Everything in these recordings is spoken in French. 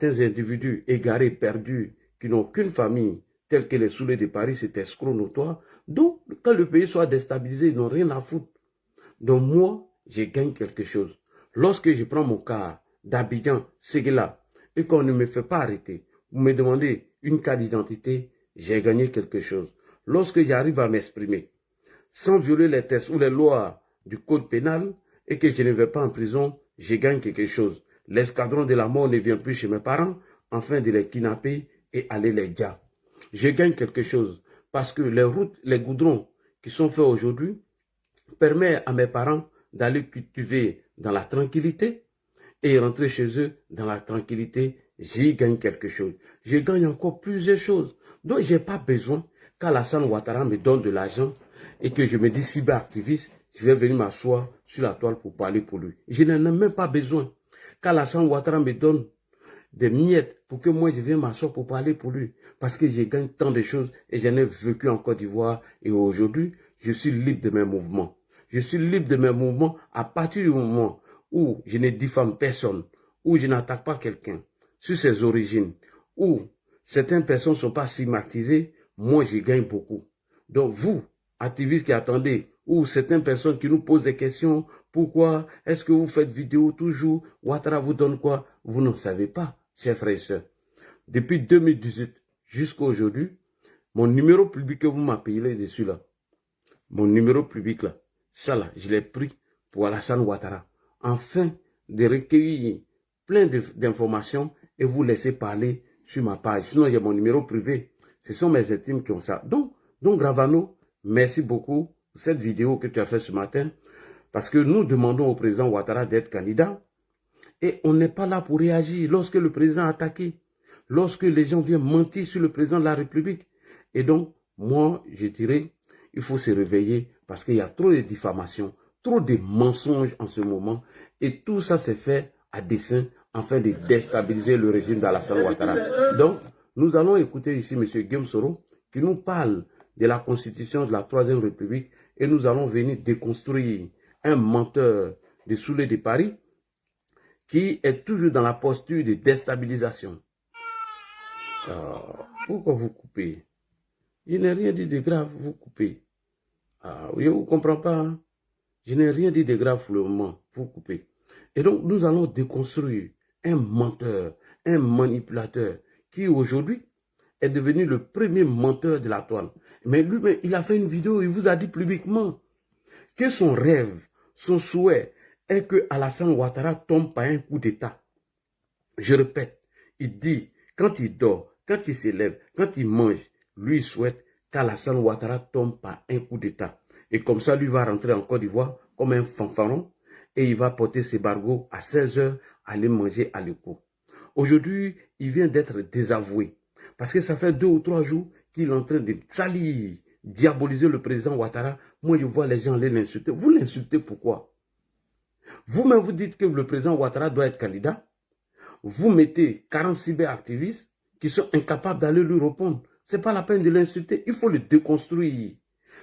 certains individus égarés, perdus, qui n'ont aucune famille, tels que les Soulés de Paris, c'est escroc notoire. Donc, quand le pays soit déstabilisé, ils n'ont rien à foutre. Donc moi, je gagne quelque chose. Lorsque je prends mon car d'Abidjan, Séguéla, et qu'on ne me fait pas arrêter, vous me demandez une carte d'identité, j'ai gagné quelque chose. Lorsque j'arrive à m'exprimer, sans violer les tests ou les lois du code pénal, et que je ne vais pas en prison, je gagne quelque chose. L'escadron de la mort ne vient plus chez mes parents, afin de les kidnapper et aller les dire. Je gagne quelque chose, parce que les routes, les goudrons qui sont faits aujourd'hui, permet à mes parents d'aller cultiver dans la tranquillité et rentrer chez eux dans la tranquillité. J'y gagne quelque chose. Je gagne encore plusieurs choses. Donc, je n'ai pas besoin qu'Alassane Ouattara me donne de l'argent et que je me dis cyberactiviste, je vais venir m'asseoir sur la toile pour parler pour lui. Je n'en ai même pas besoin qu'Alassane Ouattara me donne des miettes pour que moi je vienne m'asseoir pour parler pour lui. Parce que je gagne tant de choses et j'en ai vécu en Côte d'Ivoire et aujourd'hui, je suis libre de mes mouvements. Je suis libre de mes mouvements à partir du moment où je ne diffame personne, où je n'attaque pas quelqu'un sur ses origines, où certaines personnes ne sont pas stigmatisées, moi je gagne beaucoup. Donc vous, activistes qui attendez, ou certaines personnes qui nous posent des questions, pourquoi est-ce que vous faites vidéo toujours, Ouattara vous donne quoi? Vous n'en savez pas, chers frères et sœurs. Depuis 2018 jusqu'à aujourd'hui, mon numéro public que vous m'appelez dessus là, mon numéro public là, ça là, je l'ai pris pour Alassane Ouattara, afin de recueillir plein d'informations et vous laisser parler sur ma page. Sinon, il y a mon numéro privé. Ce sont mes intimes qui ont ça. Donc Gravano, merci beaucoup pour cette vidéo que tu as faite ce matin, parce que nous demandons au président Ouattara d'être candidat et on n'est pas là pour réagir lorsque le président a attaqué, lorsque les gens viennent mentir sur le président de la République. Et donc, moi, je dirais, il faut se réveiller parce qu'il y a trop de diffamations, trop de mensonges en ce moment. Et tout ça s'est fait à dessein afin de déstabiliser le régime d'Alassane Ouattara. Donc, nous allons écouter ici M. Guillaume Soro qui nous parle de la constitution de la Troisième République et nous allons venir déconstruire un menteur des Soulés de Paris qui est toujours dans la posture de déstabilisation. Pourquoi vous coupez? Je n'ai rien dit de grave, vous coupez. Je ne vous comprends pas. Hein? Je n'ai rien dit de grave pour le moment, vous coupez. Et donc, nous allons déconstruire un menteur, un manipulateur qui aujourd'hui est devenu le premier menteur de la toile. Mais lui, il a fait une vidéo, il vous a dit publiquement que son rêve, son souhait est que Alassane Ouattara tombe par un coup d'État. Je répète, il dit, quand il dort, quand il s'élève, quand il mange, lui il souhaite qu'Alassane Ouattara tombe par un coup d'État. Et comme ça, lui va rentrer en Côte d'Ivoire comme un fanfaron et il va porter ses bargots à 16 h, aller manger à l'écho. Aujourd'hui, il vient d'être désavoué parce que ça fait 2 ou 3 jours qu'il est en train de salir, diaboliser le président Ouattara. Moi, je vois les gens aller l'insulter. Vous l'insultez pourquoi? Vous-même, vous dites que le président Ouattara doit être candidat. Vous mettez 40 cyberactivistes qui sont incapables d'aller lui répondre. Ce n'est pas la peine de l'insulter. Il faut le déconstruire.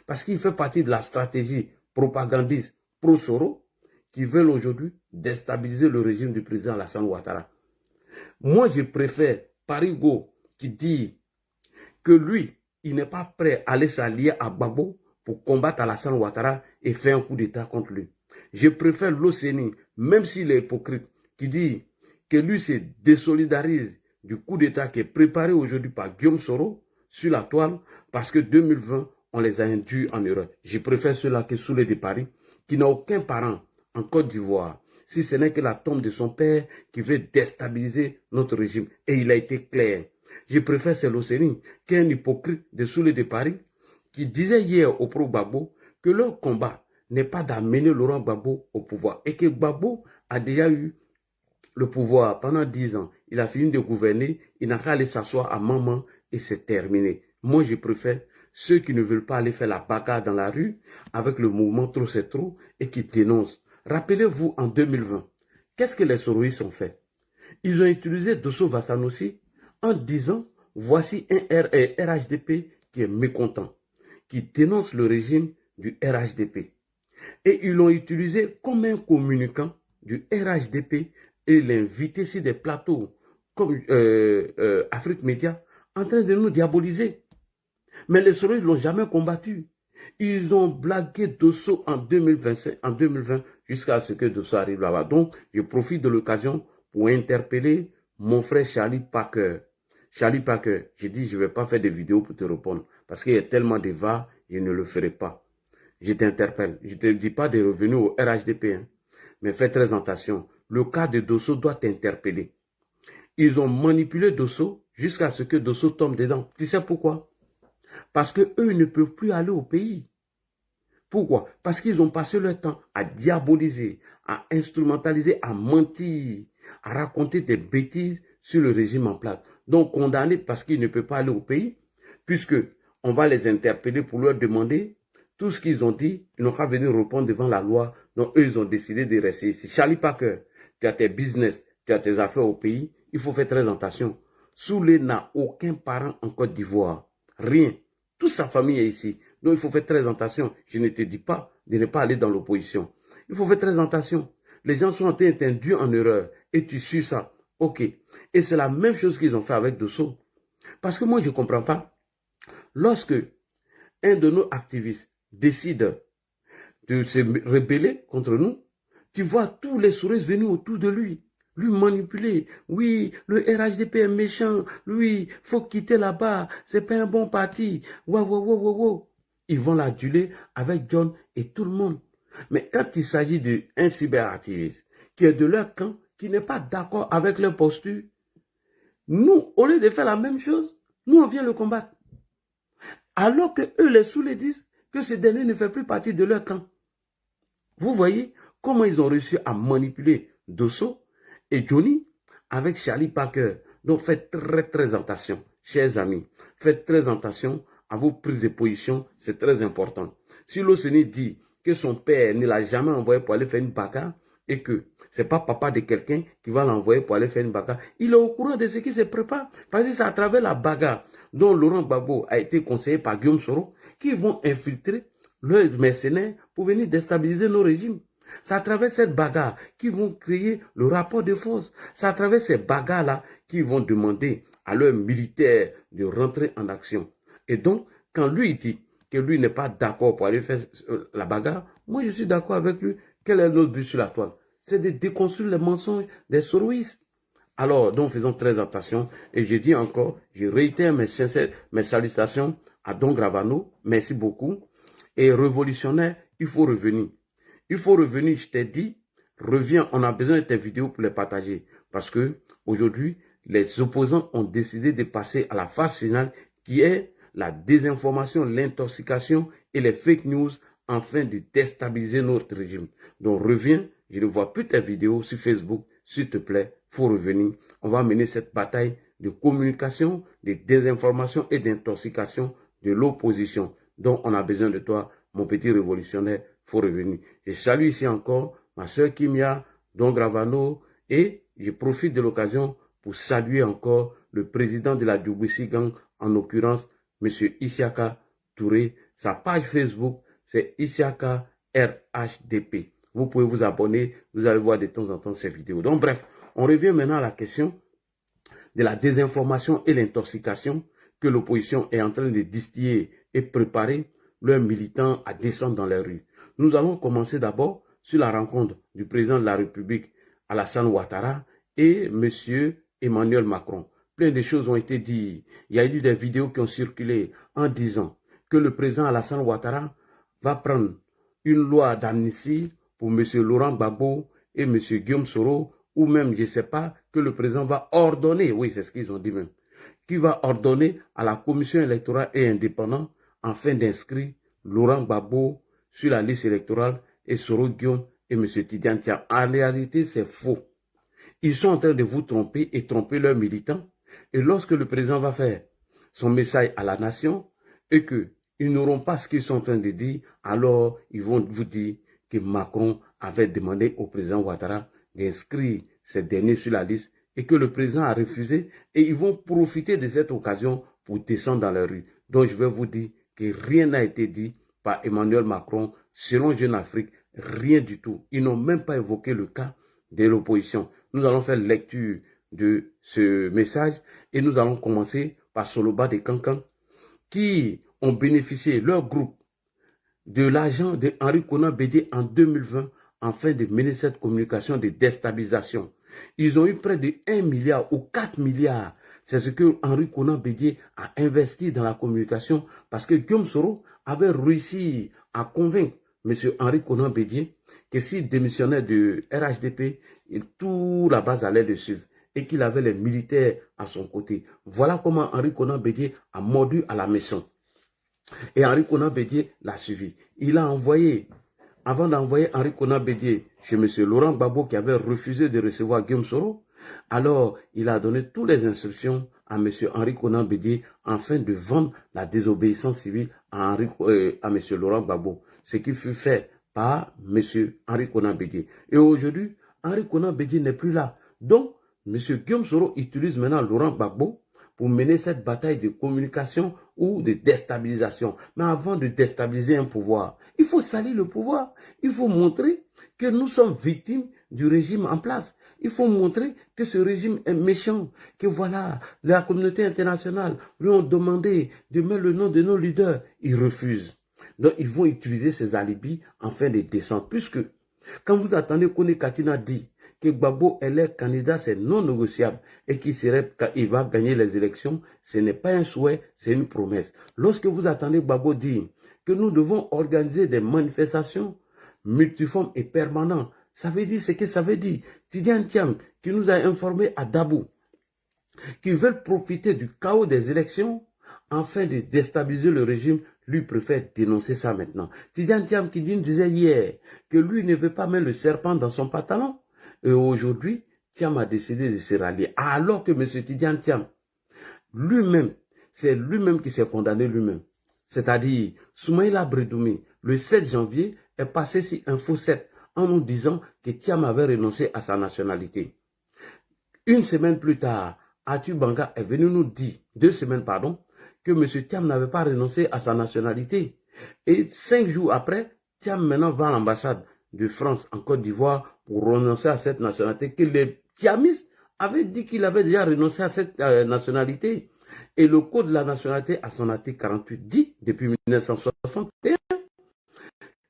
Parce qu'il fait partie de la stratégie propagandiste pro-Soro qui veulent aujourd'hui déstabiliser le régime du président Alassane Ouattara. Moi, je préfère Parigo qui dit que lui, il n'est pas prêt à aller s'allier à Gbagbo pour combattre Alassane Ouattara et faire un coup d'État contre lui. Je préfère l'Océanie, même s'il est hypocrite, qui dit que lui se désolidarise du coup d'État qui est préparé aujourd'hui par Guillaume Soro sur la toile parce que 2020, on les a induits en erreur. Je préfère ceux-là que Soulé de Paris, qui n'a aucun parent en Côte d'Ivoire, si ce n'est que la tombe de son père qui veut déstabiliser notre régime. Et il a été clair. Je préfère Célocénie qu'un hypocrite de Soulé de Paris qui disait hier au pro-Gbagbo que leur combat n'est pas d'amener Laurent Gbagbo au pouvoir et que Gbagbo a déjà eu le pouvoir pendant 10 ans. Il a fini de gouverner, il n'a qu'à aller s'asseoir à maman et c'est terminé. Moi, je préfère ceux qui ne veulent pas aller faire la bagarre dans la rue avec le mouvement Trop c'est trop et qui dénoncent. Rappelez-vous en 2020, qu'est-ce que les soroïstes ont fait? Ils ont utilisé Dosso Vassanossi en disant voici un RHDP qui est mécontent, qui dénonce le régime du RHDP. Et ils l'ont utilisé comme un communicant du RHDP et l'invité sur des plateaux comme Afrique Média, en train de nous diaboliser. Mais les Soroïdes ne l'ont jamais combattu. Ils ont blagué Dosso en 2020, jusqu'à ce que Dosso arrive là-bas. Donc, je profite de l'occasion pour interpeller mon frère Charlie Parker. Charlie Parker, j'ai dit, je ne vais pas faire des vidéos pour te répondre. Parce qu'il y a tellement de va, je ne le ferai pas. Je t'interpelle. Je ne te dis pas de revenir au RHDP. Hein. Mais fais très attention. Le cas de Dosso doit t'interpeller. Ils ont manipulé Dosso jusqu'à ce que Dosso tombe dedans. Tu sais pourquoi? Parce qu'eux ne peuvent plus aller au pays. Pourquoi? Parce qu'ils ont passé leur temps à diaboliser, à instrumentaliser, à mentir, à raconter des bêtises sur le régime en place. Donc condamnés parce qu'ils ne peuvent pas aller au pays, puisque on va les interpeller pour leur demander tout ce qu'ils ont dit, ils n'ont qu'à venir répondre devant la loi. Donc eux, ils ont décidé de rester ici. Charlie Parker, tu as tes business, tu as tes affaires au pays, il faut faire très attention. Soulé n'a aucun parent en Côte d'Ivoire. Rien. Toute sa famille est ici. Donc, il faut faire très attention. Je ne te dis pas de ne pas aller dans l'opposition. Il faut faire très attention. Les gens sont en train d'induits en erreur. Et tu suis ça. OK. Et c'est la même chose qu'ils ont fait avec Dosso. Parce que moi, je ne comprends pas. Lorsque un de nos activistes décide de se rebeller contre nous, tu vois tous les souris venus autour de lui manipuler. Oui, le RHDP est méchant. Oui, faut quitter là-bas. C'est pas un bon parti. Wow. Ils vont l'aduler avec John et tout le monde. Mais quand il s'agit d'un cyberactiviste qui est de leur camp, qui n'est pas d'accord avec leur posture, nous, au lieu de faire la même chose, nous, on vient le combattre. Alors que eux, les sous-les disent que ce dernier ne fait plus partie de leur camp. Vous voyez comment ils ont réussi à manipuler Dosso et Johnny avec Charlie Parker. Donc faites très attention, chers amis. Faites très attention à vos prises de position, c'est très important. Si l'Océanie dit que son père ne l'a jamais envoyé pour aller faire une bagarre et que ce n'est pas papa de quelqu'un qui va l'envoyer pour aller faire une bagarre, il est au courant de ce qui se prépare. Parce que c'est à travers la bagarre dont Laurent Gbagbo a été conseillé par Guillaume Soro qu'ils vont infiltrer leurs mercenaires pour venir déstabiliser nos régimes. C'est à travers cette bagarre qu'ils vont créer le rapport de force. C'est à travers ces bagarres-là qu'ils vont demander à leurs militaires de rentrer en action. Et donc, quand lui dit que lui n'est pas d'accord pour aller faire la bagarre, moi je suis d'accord avec lui. Quel est notre but sur la toile? C'est de déconstruire les mensonges des soroïstes. Alors, donc faisons très attention. Et je dis encore, je réitère mes salutations à Don Gravano. Merci beaucoup. Et révolutionnaire, il faut revenir. Il faut revenir, je t'ai dit, reviens, on a besoin de tes vidéos pour les partager. Parce que aujourd'hui, les opposants ont décidé de passer à la phase finale qui est la désinformation, l'intoxication et les fake news afin de déstabiliser notre régime. Donc reviens, je ne vois plus tes vidéos sur Facebook, s'il te plaît, il faut revenir. On va mener cette bataille de communication, de désinformation et d'intoxication de l'opposition. Donc on a besoin de toi, mon petit révolutionnaire, il faut revenir. Je salue ici encore ma soeur Kimia, Don Gravano, et je profite de l'occasion pour saluer encore le président de la Djoubouissi Gang, en l'occurrence, M. Isiaka Touré. Sa page Facebook, c'est Isiaka RHDP. Vous pouvez vous abonner, vous allez voir de temps en temps ces vidéos. Donc bref, on revient maintenant à la question de la désinformation et l'intoxication que l'opposition est en train de distiller et préparer leurs militants à descendre dans les rues. Nous allons commencer d'abord sur la rencontre du président de la République, Alassane Ouattara, et M. Emmanuel Macron. Plein de choses ont été dites. Il y a eu des vidéos qui ont circulé en disant que le président Alassane Ouattara va prendre une loi d'amnistie pour M. Laurent Gbagbo et M. Guillaume Soro, ou même, je ne sais pas, que le président va ordonner, oui, c'est ce qu'ils ont dit même, qui va ordonner à la commission électorale et indépendante afin d'inscrire Laurent Gbagbo sur la liste électorale et Soro Guillaume et M. Tidiane Thiam. En réalité, c'est faux. Ils sont en train de vous tromper et tromper leurs militants. Et lorsque le président va faire son message à la nation et qu'ils n'auront pas ce qu'ils sont en train de dire, alors ils vont vous dire que Macron avait demandé au président Ouattara d'inscrire ces derniers sur la liste et que le président a refusé et ils vont profiter de cette occasion pour descendre dans la rue. Donc je vais vous dire que rien n'a été dit par Emmanuel Macron selon Jeune Afrique, rien du tout. Ils n'ont même pas évoqué le cas de l'opposition. Nous allons faire lecture de ce message et nous allons commencer par Soloba de Cancan qui ont bénéficié, leur groupe, de l'argent de Henri Konan Bédié en 2020 afin de mener cette communication de déstabilisation. Ils ont eu près de 1 milliard ou 4 milliards. C'est ce que Henri Konan Bédié a investi dans la communication parce que Guillaume Soro avait réussi à convaincre M. Henri Konan Bédié que s'il démissionnait de RHDP, toute la base allait le suivre et qu'il avait les militaires à son côté. Voilà comment Henri Konan Bédié a mordu à la maison. Et Henri Konan Bédié l'a suivi. Il a envoyé, avant d'envoyer Henri Konan Bédié chez M. Laurent Gbagbo qui avait refusé de recevoir Guillaume Soro, alors il a donné toutes les instructions à M. Henri Konan Bédié afin de vendre la désobéissance civile à M. Laurent Gbagbo. Ce qui fut fait par M. Henri Konan Bédié. Et aujourd'hui, Henri Konan Bédié n'est plus là. Donc, M. Guillaume Soro utilise maintenant Laurent Gbagbo pour mener cette bataille de communication ou de déstabilisation. Mais avant de déstabiliser un pouvoir, il faut salir le pouvoir. Il faut montrer que nous sommes victimes du régime en place. Il faut montrer que ce régime est méchant, que voilà, la communauté internationale lui ont demandé de mettre le nom de nos leaders. Ils refusent. Donc, ils vont utiliser ces alibis afin de descendre. Puisque, quand vous attendez Kone Katina dit que Gbagbo est leur candidat, c'est non négociable et qu'il va gagner les élections, ce n'est pas un souhait, c'est une promesse. Lorsque vous attendez Gbagbo dire que nous devons organiser des manifestations multiformes et permanentes, ça veut dire ce que ça veut dire. Tidiane Thiam, qui nous a informé à Dabou, qui veulent profiter du chaos des élections afin de déstabiliser le régime, lui préfère dénoncer ça maintenant. Tidiane Thiam qui disait hier que lui ne veut pas mettre le serpent dans son pantalon. Et aujourd'hui, Thiam a décidé de se rallier. Alors que M. Tidiane Thiam, lui-même, c'est lui-même qui s'est condamné lui-même. C'est-à-dire, Soumaïla Bredoumi, le 7 janvier, est passé sur Info 7 en nous disant que Thiam avait renoncé à sa nationalité. Une semaine plus tard, Atu Banga est venu nous dire, 2 semaines, pardon, que M. Thiam n'avait pas renoncé à sa nationalité. Et 5 jours après, Thiam maintenant va à l'ambassade de France en Côte d'Ivoire pour renoncer à cette nationalité, que les Thiamistes avaient dit qu'il avait déjà renoncé à cette nationalité. Et le code de la nationalité, à son article 48, dit, depuis 1961,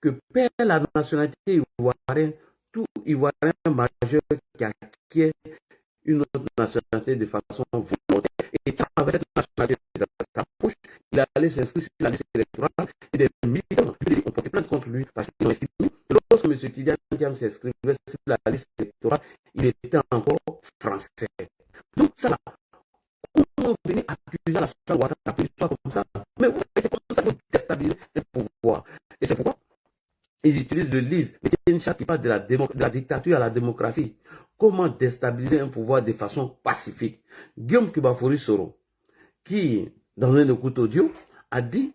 que perd la nationalité ivoirienne, tout Ivoirien majeur qui acquiert une autre nationalité de façon volontaire. Et avec cette nationalité dans sa poche, il allait s'inscrire sur la liste électorale et des militants ont porté plainte contre lui parce qu'ils ont estimé que lorsque M. Tidiane Thiam s'inscrivait sur la liste électorale, il était encore français. Donc ça là, comment venir accuser la Alassane Ouattara d'une histoire comme ça? Mais oui, c'est comme ça qu'on déstabilise le pouvoir. Et c'est pourquoi ils utilisent le livre qui parle de la dictature à la démocratie. Comment déstabiliser un pouvoir de façon pacifique. Guillaume Kibafori Soro, qui, dans un écoute audio, a dit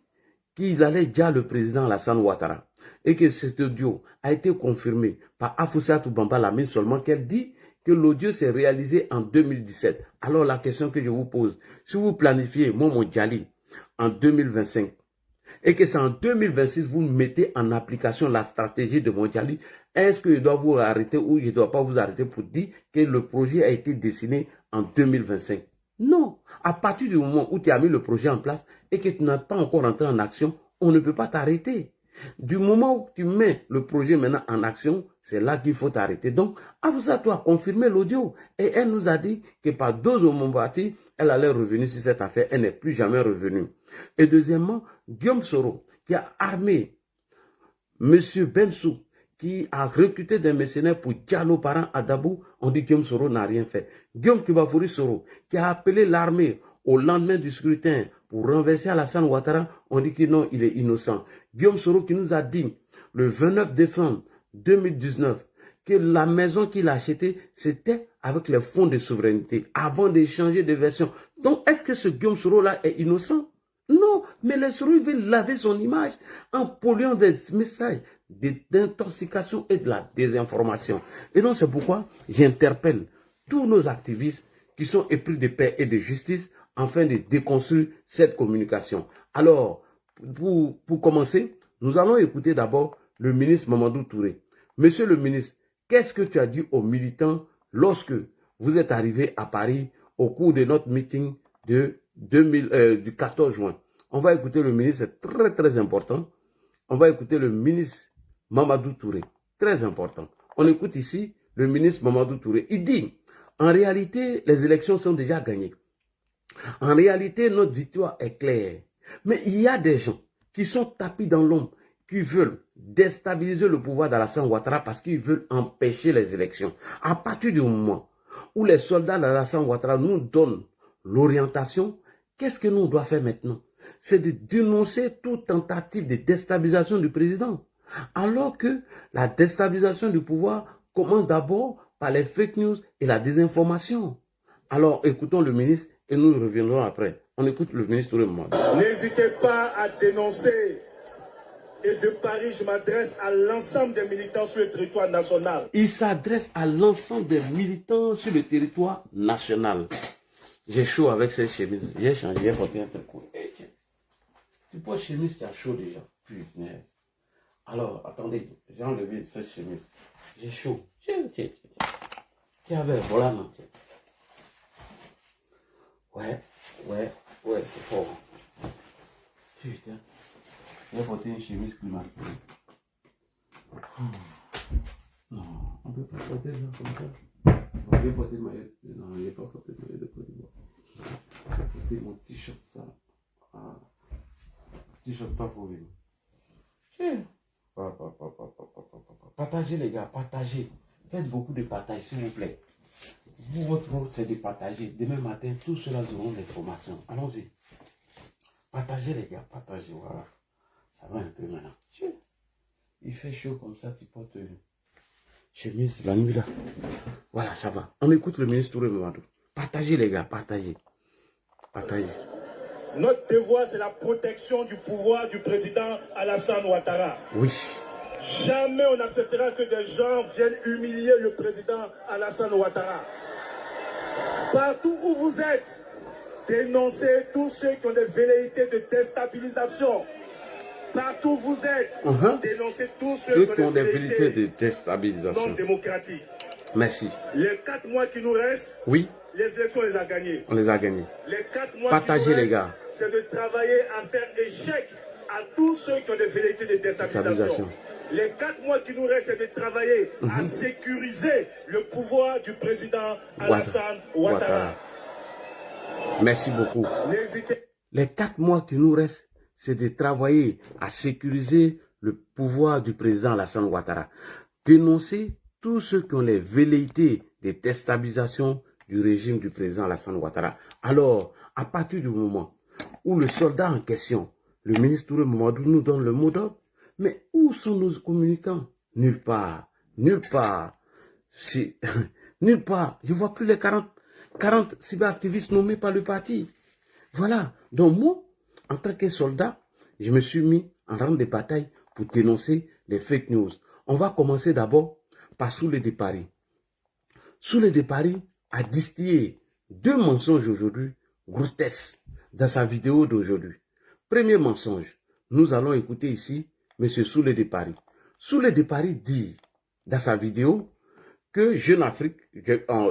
qu'il allait déjà le président Alassane Ouattara et que cet audio a été confirmé par Afoussat Bamba Lamine seulement qu'elle dit que l'audio s'est réalisé en 2017. Alors la question que je vous pose, si vous planifiez Momo Djali en 2025 et que c'est en 2026 vous mettez en application la stratégie de Mondiali, est-ce que je dois vous arrêter ou je ne dois pas vous arrêter pour dire que le projet a été dessiné en 2025? Non. À partir du moment où tu as mis le projet en place et que tu n'as pas encore entré en action, on ne peut pas t'arrêter. Du moment où tu mets le projet maintenant en action, c'est là qu'il faut t'arrêter. Donc, Afoussat a confirmé l'audio et elle nous a dit que par dose au Mombati, elle allait revenir sur cette affaire. Elle n'est plus jamais revenue. Et deuxièmement, Guillaume Soro, qui a armé M. Bensou, qui a recruté des mercenaires pour Diallo Parent à Dabou, on dit que Guillaume Soro n'a rien fait. Guillaume Kibafori Soro, qui a appelé l'armée au lendemain du scrutin pour renverser Alassane Ouattara, on dit que non, il est innocent. Guillaume Soro qui nous a dit le 29 décembre 2019 que la maison qu'il a achetée, c'était avec les fonds de souveraineté, avant d'échanger de version. Donc, est-ce que ce Guillaume Soro-là est innocent? Non, mais les Soro veulent laver son image en polluant des messages d'intoxication et de la désinformation. Et donc, c'est pourquoi j'interpelle tous nos activistes qui sont épris de paix et de justice afin de déconstruire cette communication. Alors, pour commencer, nous allons écouter d'abord le ministre Mamadou Touré. Monsieur le ministre, qu'est-ce que tu as dit aux militants lorsque vous êtes arrivé à Paris au cours de notre meeting du 14 juin. On va écouter le ministre, c'est très très important. On va écouter le ministre Mamadou Touré, très important. On écoute ici le ministre Mamadou Touré. Il dit, en réalité, les élections sont déjà gagnées. En réalité, notre victoire est claire. Mais il y a des gens qui sont tapis dans l'ombre, qui veulent déstabiliser le pouvoir d'Alassane Ouattara parce qu'ils veulent empêcher les élections. À partir du moment où les soldats d'Alassane Ouattara nous donnent l'orientation, qu'est-ce que nous devons faire maintenant? C'est de dénoncer toute tentative de déstabilisation du président. Alors que la déstabilisation du pouvoir commence d'abord par les fake news et la désinformation. Alors écoutons le ministre et nous reviendrons après. On écoute le ministre Touré Mamadou. N'hésitez pas à dénoncer. Et de Paris, je m'adresse à l'ensemble des militants sur le territoire national. Il s'adresse à l'ensemble des militants sur le territoire national. J'ai chaud avec cette chemise. J'ai changé, j'ai porté un truc. Hey, tiens. Tu portes chemise, tu as chaud déjà. Putain. Alors, attendez, j'ai enlevé cette chemise. J'ai chaud. Tiens. Tiens, voilà, non. Ouais, c'est fort. Putain. J'ai porté une chemise climatisée. Non, on ne peut pas porter ça comme ça. On va porter le maillot. Non, je n'ai pas porté le maillot de Côte d'Ivoire. J'ai porté mon t-shirt, ça. Ah. T-shirt pas pour lui. Tiens. Partagez, les gars, partagez. Faites beaucoup de partage, s'il vous plaît. Vous, votre rôle, c'est de partager. Demain matin, tous ceux-là auront des formations. Allons-y. Partagez, les gars, partagez. Voilà. Ça va un peu maintenant. Il fait chaud comme ça, tu portes chemise la nuit là. Voilà, ça va. On écoute le ministre Touré Mamadou. Partagez, les gars, partagez. Partagez. Notre devoir, c'est la protection du pouvoir du président Alassane Ouattara. Oui. Jamais on n'acceptera que des gens viennent humilier le président Alassane Ouattara. Partout où vous êtes, dénoncez tous ceux qui ont des velléités de déstabilisation. Partout où vous êtes, dénoncez tous ceux qui ont des velléités de déstabilisation non démocratiques. Merci. Les 4 mois qui nous restent, oui, les élections, on les a gagnées. On les a gagnés. Les 4 mois partagez, qui nous les restent, gars. C'est de travailler à faire échec à tous ceux qui ont des velléités de déstabilisation. Les 4 mois qui nous restent, c'est de travailler à sécuriser le pouvoir du président Alassane Ouattara. Merci beaucoup. Les 4 mois qui nous restent, c'est de travailler à sécuriser le pouvoir du président Alassane Ouattara. Dénoncer tous ceux qui ont les velléités de déstabilisation du régime du président Alassane Ouattara. Alors, à partir du moment où le soldat en question, le ministre Touré Mamadou, nous donne le mot d'ordre, mais où sont nos communicants? Nulle part. Nulle part. Nulle part. Je ne vois plus les 40 cyberactivistes nommés par le parti. Voilà. Donc moi, en tant que soldat, je me suis mis en rang de bataille pour dénoncer les fake news. On va commencer d'abord par Soulé de Paris. Soulé de Paris a distillé 2 mensonges aujourd'hui, grossesse, dans sa vidéo d'aujourd'hui. Premier mensonge, nous allons écouter ici M. Soulé de Paris. Soulé de Paris dit dans sa vidéo que Jeune Afrique,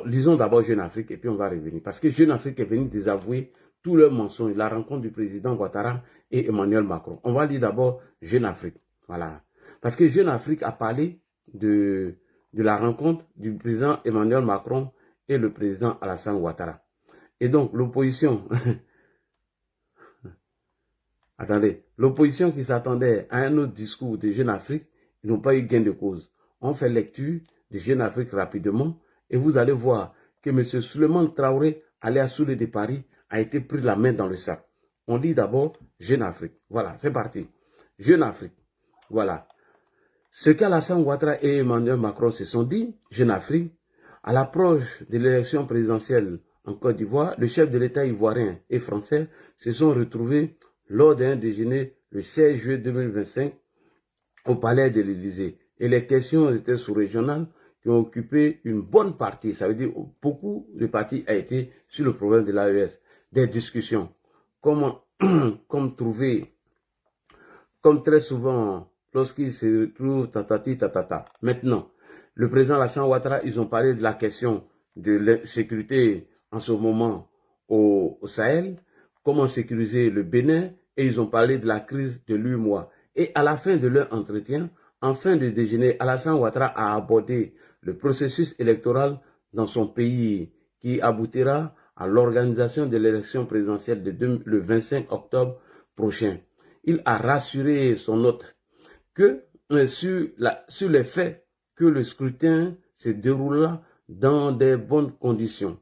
lisons d'abord Jeune Afrique et puis on va revenir. Parce que Jeune Afrique est venu désavouer tous leurs mensonges, la rencontre du président Ouattara et Emmanuel Macron. On va lire d'abord Jeune Afrique. Voilà. Parce que Jeune Afrique a parlé de la rencontre du président Emmanuel Macron et le président Alassane Ouattara. Et donc l'opposition, attendez, l'opposition qui s'attendait à un autre discours de Jeune Afrique, ils n'ont pas eu gain de cause. On fait lecture de Jeune Afrique rapidement et vous allez voir que M. Souleymane Traoré, alias Soulé de Paris, a été pris la main dans le sac. On lit d'abord Jeune Afrique. Voilà, c'est parti. Jeune Afrique. Voilà. Ce qu'Alassane Ouattara et Emmanuel Macron se sont dit, Jeune Afrique, à l'approche de l'élection présidentielle en Côte d'Ivoire, le chef de l'État ivoirien et français se sont retrouvés lors d'un déjeuner le 16 juillet 2025 au palais de l'Élysée. Et les questions étaient sous-régionales qui ont occupé une bonne partie. Ça veut dire beaucoup de parties a été sur le problème de l'AES. Des discussions. Comme trouver, comme très souvent, lorsqu'ils se retrouvent tatati tatata. Maintenant, le président Alassane Ouattara, ils ont parlé de la question de la sécurité en ce moment au Sahel, comment sécuriser le Bénin, et ils ont parlé de la crise de l'UEMOA. Et à la fin de leur entretien, en fin de déjeuner, Alassane Ouattara a abordé le processus électoral dans son pays qui aboutira à l'organisation de l'élection présidentielle le 25 octobre prochain. Il a rassuré son hôte que sur les faits que le scrutin se déroulera dans des bonnes conditions,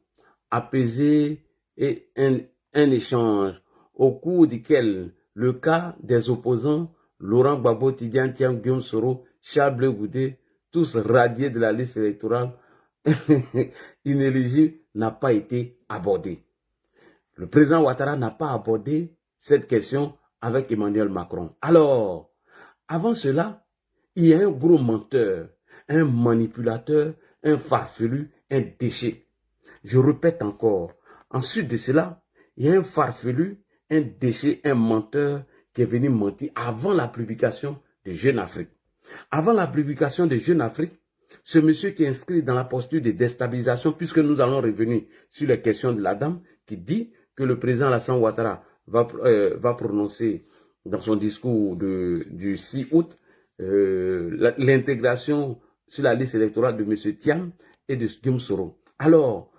apaisé et un échange au cours duquel le cas des opposants Laurent Gbagbo, Tidjane Thiam, Guillaume Soro, Charles Blé Goudé, tous radiés de la liste électorale inéligible, n'a pas été abordé. Le président Ouattara n'a pas abordé cette question avec Emmanuel Macron. Alors, avant cela, il y a un gros menteur, un manipulateur, un farfelu, un déchet. Je répète encore, ensuite de cela, il y a un farfelu, un déchet, un menteur qui est venu mentir avant la publication de Jeune Afrique. Avant la publication de Jeune Afrique, ce monsieur qui est inscrit dans la posture de déstabilisation, puisque nous allons revenir sur les questions de la dame, qui dit que le président Alassane Ouattara va prononcer dans son discours du 6 août l'intégration sur la liste électorale de M. Thiam et de Guillaume Soro. Alors,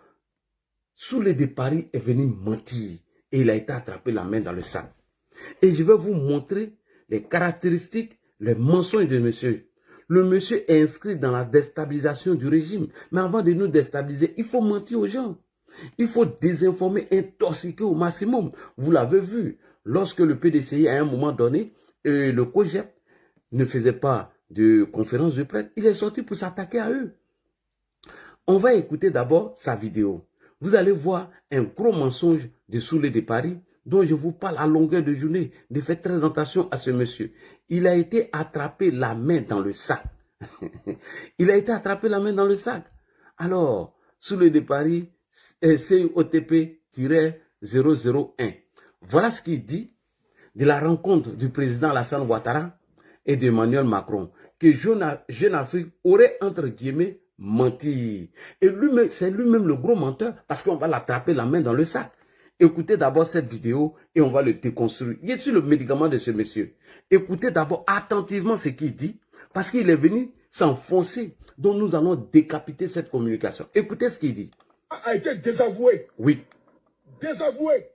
Soulé de Paris est venu mentir et il a été attrapé la main dans le sac. Et je vais vous montrer les caractéristiques, les mensonges de monsieur. Le monsieur est inscrit dans la déstabilisation du régime. Mais avant de nous déstabiliser, il faut mentir aux gens. Il faut désinformer, intoxiquer au maximum. Vous l'avez vu, lorsque le PDCI, à un moment donné, le COGEP ne faisait pas de conférence de presse, il est sorti pour s'attaquer à eux. On va écouter d'abord sa vidéo. Vous allez voir un gros mensonge de Soulé de Paris, dont je vous parle à longueur de journée, de faire très attention à ce monsieur. Il a été attrapé la main dans le sac. Il a été attrapé la main dans le sac. Alors, Soulé de Paris, COTP-001. Voilà ce qu'il dit de la rencontre du président Alassane Ouattara et d'Emmanuel Macron, que Jeune Afrique aurait, entre guillemets, menti. Et lui-même, c'est lui-même le gros menteur, parce qu'on va l'attraper la main dans le sac. Écoutez d'abord cette vidéo et on va le déconstruire. Il est sur le médicament de ce monsieur. Écoutez d'abord attentivement ce qu'il dit, parce qu'il est venu s'enfoncer, dont nous allons décapiter cette communication. Écoutez ce qu'il dit. A été désavoué. Oui. Désavoué.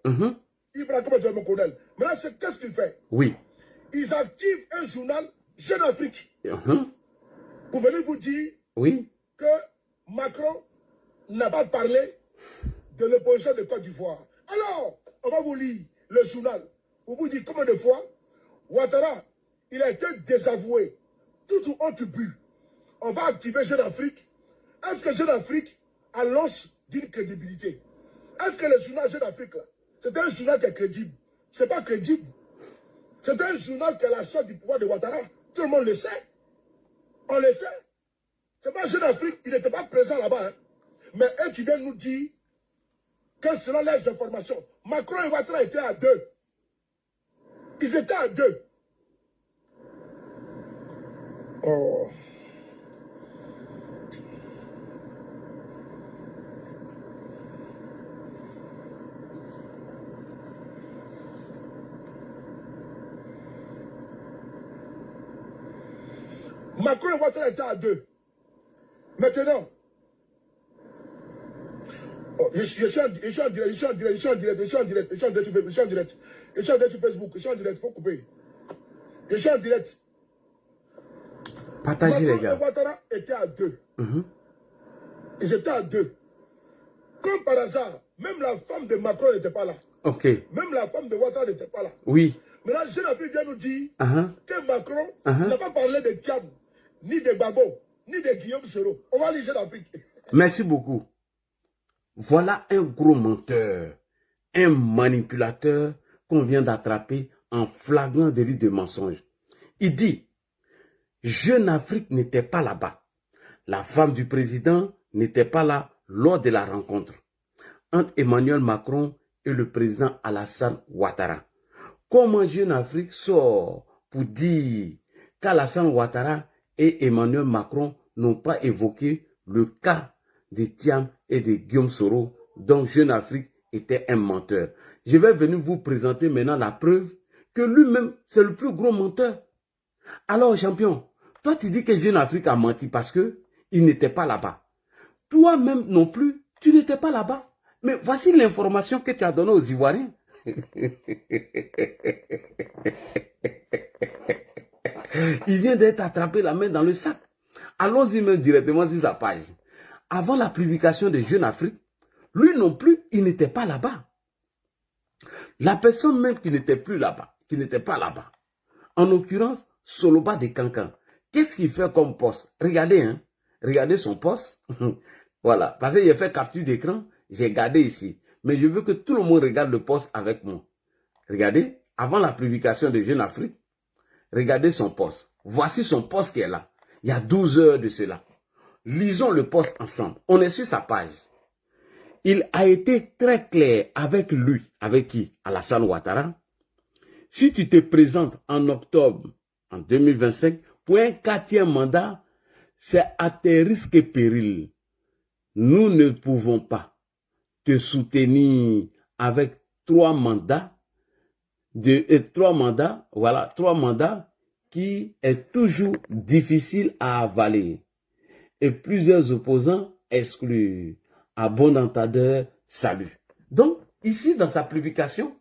Ibrahim mon colonel. Maintenant, qu'est-ce qu'il fait? Oui. Ils activent un journal Jeune Afrique. Pour venir vous dire oui. Que Macron n'a pas parlé de l'opposition de Côte d'Ivoire. Alors, on va vous lire le journal. On vous dit combien de fois Ouattara, il a été désavoué. Tout ou honte but. On va activer Jeune Afrique. Est-ce que Jeune Afrique a l'os d'une crédibilité? Est-ce que le journal Jeune Afrique, là, c'est un journal qui est crédible? C'est pas crédible. C'est un journal qui est la soeur du pouvoir de Ouattara. Tout le monde le sait. On le sait. C'est pas Jeune Afrique, il n'était pas présent là-bas. Hein. Mais eux qui viennent nous dire que selon les informations, Macron et Ouattara étaient à deux. Ils étaient à deux. Oh. Macron et Ouattara étaient à deux. Maintenant, oh, je suis en direct sur Facebook, je suis en direct, faut couper. Je suis en direct. Partagez les gars. Macron et Ouattara étaient à deux. Ils étaient à deux. Comme par hasard, même la femme de Macron n'était pas là. Ok. Même la femme de Ouattara n'était pas là. Oui. Maintenant, Jeune Afrique vient nous dire que Macron n'a pas parlé de Thiam, ni de Gbagbo, ni de Guillaume Soro. On va lire Jeune Afrique. Merci beaucoup. Voilà un gros menteur, un manipulateur qu'on vient d'attraper en flagrant délit de mensonge. Il dit, Jeune Afrique n'était pas là-bas. La femme du président n'était pas là lors de la rencontre entre Emmanuel Macron et le président Alassane Ouattara. Comment Jeune Afrique sort pour dire qu'Alassane Ouattara et Emmanuel Macron n'ont pas évoqué le cas de Thiam et de Guillaume Soro, dont Jeune Afrique était un menteur. Je vais venir vous présenter maintenant la preuve que lui-même, c'est le plus gros menteur. Alors, champion, toi, tu dis que Jeune Afrique a menti parce que il n'était pas là-bas. Toi-même non plus, tu n'étais pas là-bas. Mais voici l'information que tu as donnée aux Ivoiriens. Il vient d'être attrapé la main dans le sac. Allons-y même directement sur sa page. Avant la publication de Jeune Afrique, lui non plus, il n'était pas là-bas. La personne même qui n'était plus là-bas, qui n'était pas là-bas, en l'occurrence, Soloba de Cancan, qu'est-ce qu'il fait comme poste? Regardez, hein. Regardez son poste. Voilà. Parce que j'ai fait capture d'écran, j'ai gardé ici. Mais je veux que tout le monde regarde le poste avec moi. Regardez, avant la publication de Jeune Afrique, regardez son poste. Voici son poste qui est là. Il y a 12 heures de cela. Lisons le poste ensemble. On est sur sa page. Il a été très clair avec lui. Avec qui? Alassane Ouattara. Si tu te présentes en octobre en 2025 pour un 4e mandat, c'est à tes risques et périls. Nous ne pouvons pas te soutenir avec 3 mandats, voilà, 3 mandats qui est toujours difficile à avaler. Et plusieurs opposants exclus. À bon entendeur, salut. Donc, ici, dans sa publication,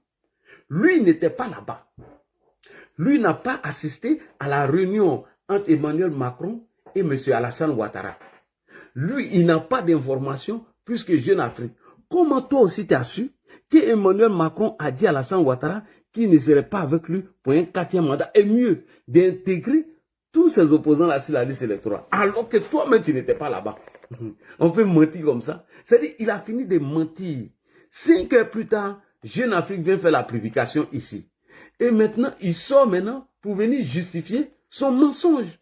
lui n'était pas là-bas. Lui n'a pas assisté à la réunion entre Emmanuel Macron et M. Alassane Ouattara. Lui, il n'a pas d'informations puisque Jeune Afrique. Comment toi aussi tu as su que Emmanuel Macron a dit à Alassane Ouattara qu'il ne serait pas avec lui pour un 4e mandat et mieux d'intégrer tous ses opposants-là sur la liste électorale alors que toi-même tu n'étais pas là-bas. On peut mentir comme ça. C'est-à-dire qu'il a fini de mentir. 5 heures plus tard, Jeune Afrique vient faire la publication ici. Et maintenant, il sort maintenant pour venir justifier son mensonge.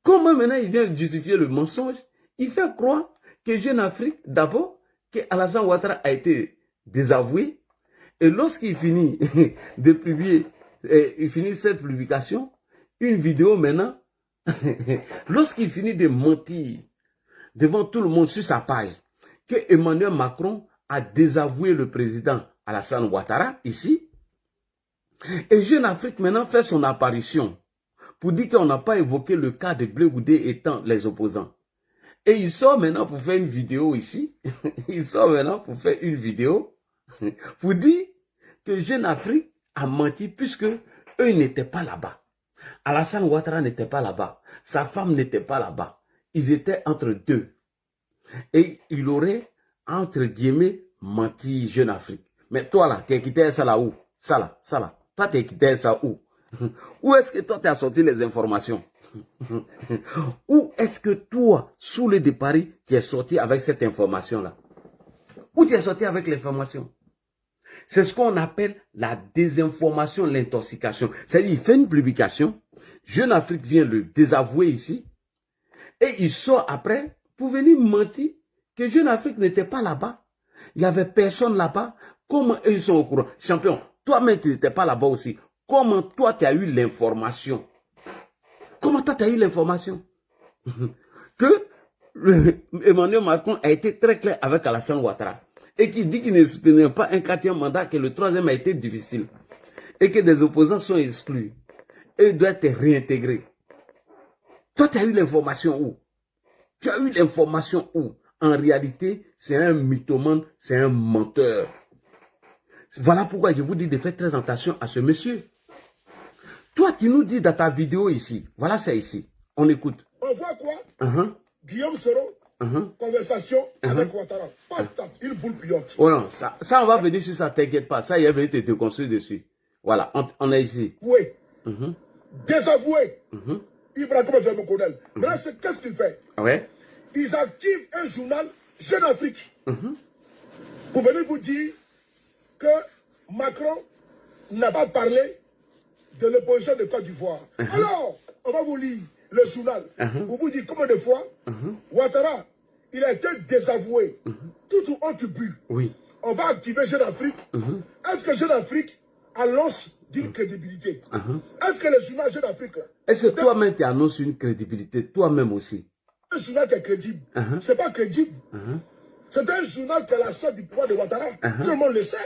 Comment maintenant il vient justifier le mensonge? Il fait croire que Jeune Afrique, d'abord, que Alassane Ouattara a été désavoué. Et lorsqu'il finit de publier, il finit cette publication, une vidéo maintenant, lorsqu'il finit de mentir devant tout le monde sur sa page, que Emmanuel Macron a désavoué le président Alassane Ouattara, ici, et Jeune Afrique maintenant fait son apparition pour dire qu'on n'a pas évoqué le cas de Blé Goudé étant les opposants. Et il sort maintenant pour faire une vidéo ici, il sort maintenant pour faire une vidéo pour dire que Jeune Afrique a menti puisque eux n'étaient pas là-bas. Alassane Ouattara n'était pas là-bas, sa femme n'était pas là-bas. Ils étaient entre deux. Et il aurait, entre guillemets, menti Jeune Afrique. Mais toi là, tu as quitté ça là où? Ça là. Toi, tu as quitté ça où? Où est-ce que toi, tu as sorti les informations? Où est-ce que toi, sous le de Paris, tu es sorti avec cette information-là? Où tu es sorti avec l'information? C'est ce qu'on appelle la désinformation, l'intoxication. C'est-à-dire, il fait une publication, Jeune Afrique vient le désavouer ici, et il sort après pour venir mentir que Jeune Afrique n'était pas là-bas. Il n'y avait personne là-bas. Comment eux ils sont au courant? Champion, toi-même tu n'étais pas là-bas aussi. Comment toi tu as eu l'information? Comment toi tu as eu l'information? Que Emmanuel Macron a été très clair avec Alassane Ouattara. Et qui dit qu'il ne soutenait pas un 4e mandat, que le 3e a été difficile. Et que des opposants sont exclus. Et doivent être réintégrés. Toi, tu as eu l'information où? Tu as eu l'information où? En réalité, c'est un mythomane, c'est un menteur. Voilà pourquoi je vous dis de faire très attention à ce monsieur. Toi, tu nous dis dans ta vidéo ici, voilà ça ici, on écoute. On voit quoi? Guillaume Soro, conversation avec Ouattara. Il boule piote. Oh non, ça on va venir sur ça, t'inquiète pas. Ça, il va te déconstruire dessus. Voilà, on est ici. Oui. Désavoué. Ibrahim Zermo Kodel. Maintenant, qu'est-ce qu'il fait? Ouais. Ils activent un journal Jeune Afrique pour venir vous dire que Macron n'a pas parlé de l'opposition de Côte d'Ivoire. Alors, on va vous lire le journal pour vous dire combien de fois Ouattara, il a été désavoué. Tout ont bu. Oui. On va activer Jeune Afrique. Est-ce que Jeune Afrique annonce d'une crédibilité? Est-ce que le journal Jeune Afrique là... Est-ce que toi-même tu annonces une crédibilité, toi-même aussi? Un journal qui est crédible. C'est pas crédible. C'est un journal qui est la sorte du pouvoir de Ouattara. Tout le monde le sait.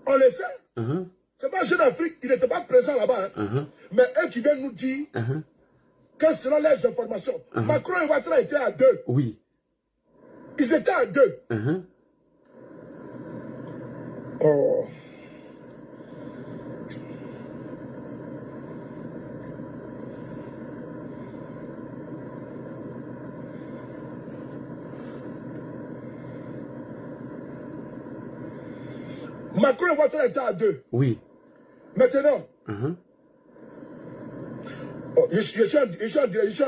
On le sait. C'est pas Jeune Afrique, il n'était pas présent là-bas. Mais eux qui viennent nous dire quelles seront les informations. Macron et Ouattara étaient à deux. Oui. Ils étaient à deux. Oh. Macron et Ouattara étaient à deux. Oui. Maintenant, oh, je suis en direct sur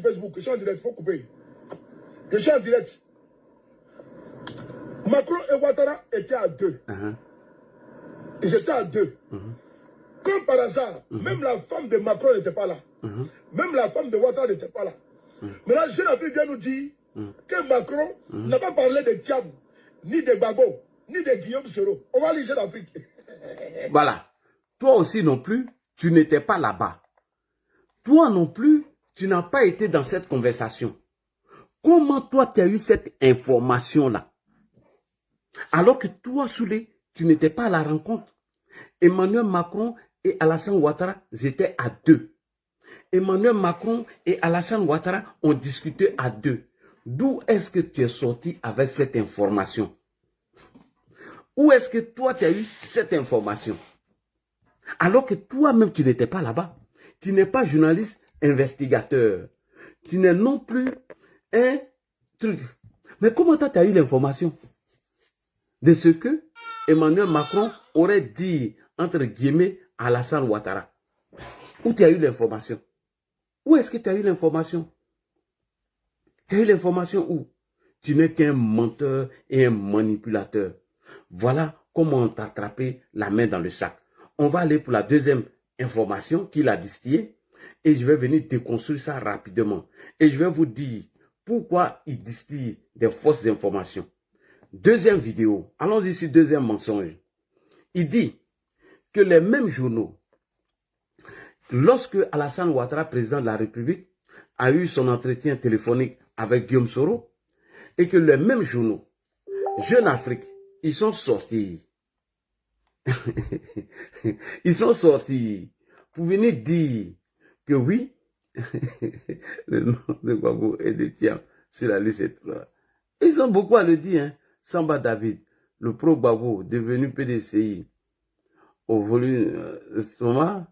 Facebook, je suis en direct, il faut couper. Je suis en direct. Macron et Ouattara étaient à deux. Ils étaient à deux. Comme par hasard, même la femme de Macron n'était pas là. Même la femme de Ouattara n'était pas là. Maintenant, Jeune Afrique vient nous dire que Macron n'a pas parlé de Thiam, ni de Babo, ni de Guillaume Soro. On va lire Jeune Afrique. Voilà. Toi aussi non plus, tu n'étais pas là-bas. Toi non plus, tu n'as pas été dans cette conversation. Comment toi, tu as eu cette information-là? Alors que toi, Soulé, tu n'étais pas à la rencontre. Emmanuel Macron et Alassane Ouattara étaient à deux. Emmanuel Macron et Alassane Ouattara ont discuté à deux. D'où est-ce que tu es sorti avec cette information? Où est-ce que toi, tu as eu cette information? Alors que toi-même, tu n'étais pas là-bas. Tu n'es pas journaliste investigateur. Tu n'es non plus un truc. Mais comment tu as eu l'information de ce que Emmanuel Macron aurait dit, entre guillemets, à Alassane Ouattara? Où tu as eu l'information? Où est-ce que tu as eu l'information? Tu as eu l'information où? Tu n'es qu'un menteur et un manipulateur. Voilà comment on t'a attrapé la main dans le sac. On va aller pour la deuxième information qu'il a distillée et je vais venir déconstruire ça rapidement. Et je vais vous dire pourquoi il distille des fausses informations. Deuxième vidéo, allons-y sur deuxième mensonge. Il dit que les mêmes journaux, lorsque Alassane Ouattara, président de la République, a eu son entretien téléphonique avec Guillaume Soro, et que les mêmes journaux, Jeune Afrique, ils sont sortis. Ils sont sortis pour venir dire que oui, le nom de Gbagbo et de Thiam sur la liste est là. Ils ont beaucoup à le dire, hein. Samba David, le pro-Gbagbo, devenu PDCI, au volume Soma,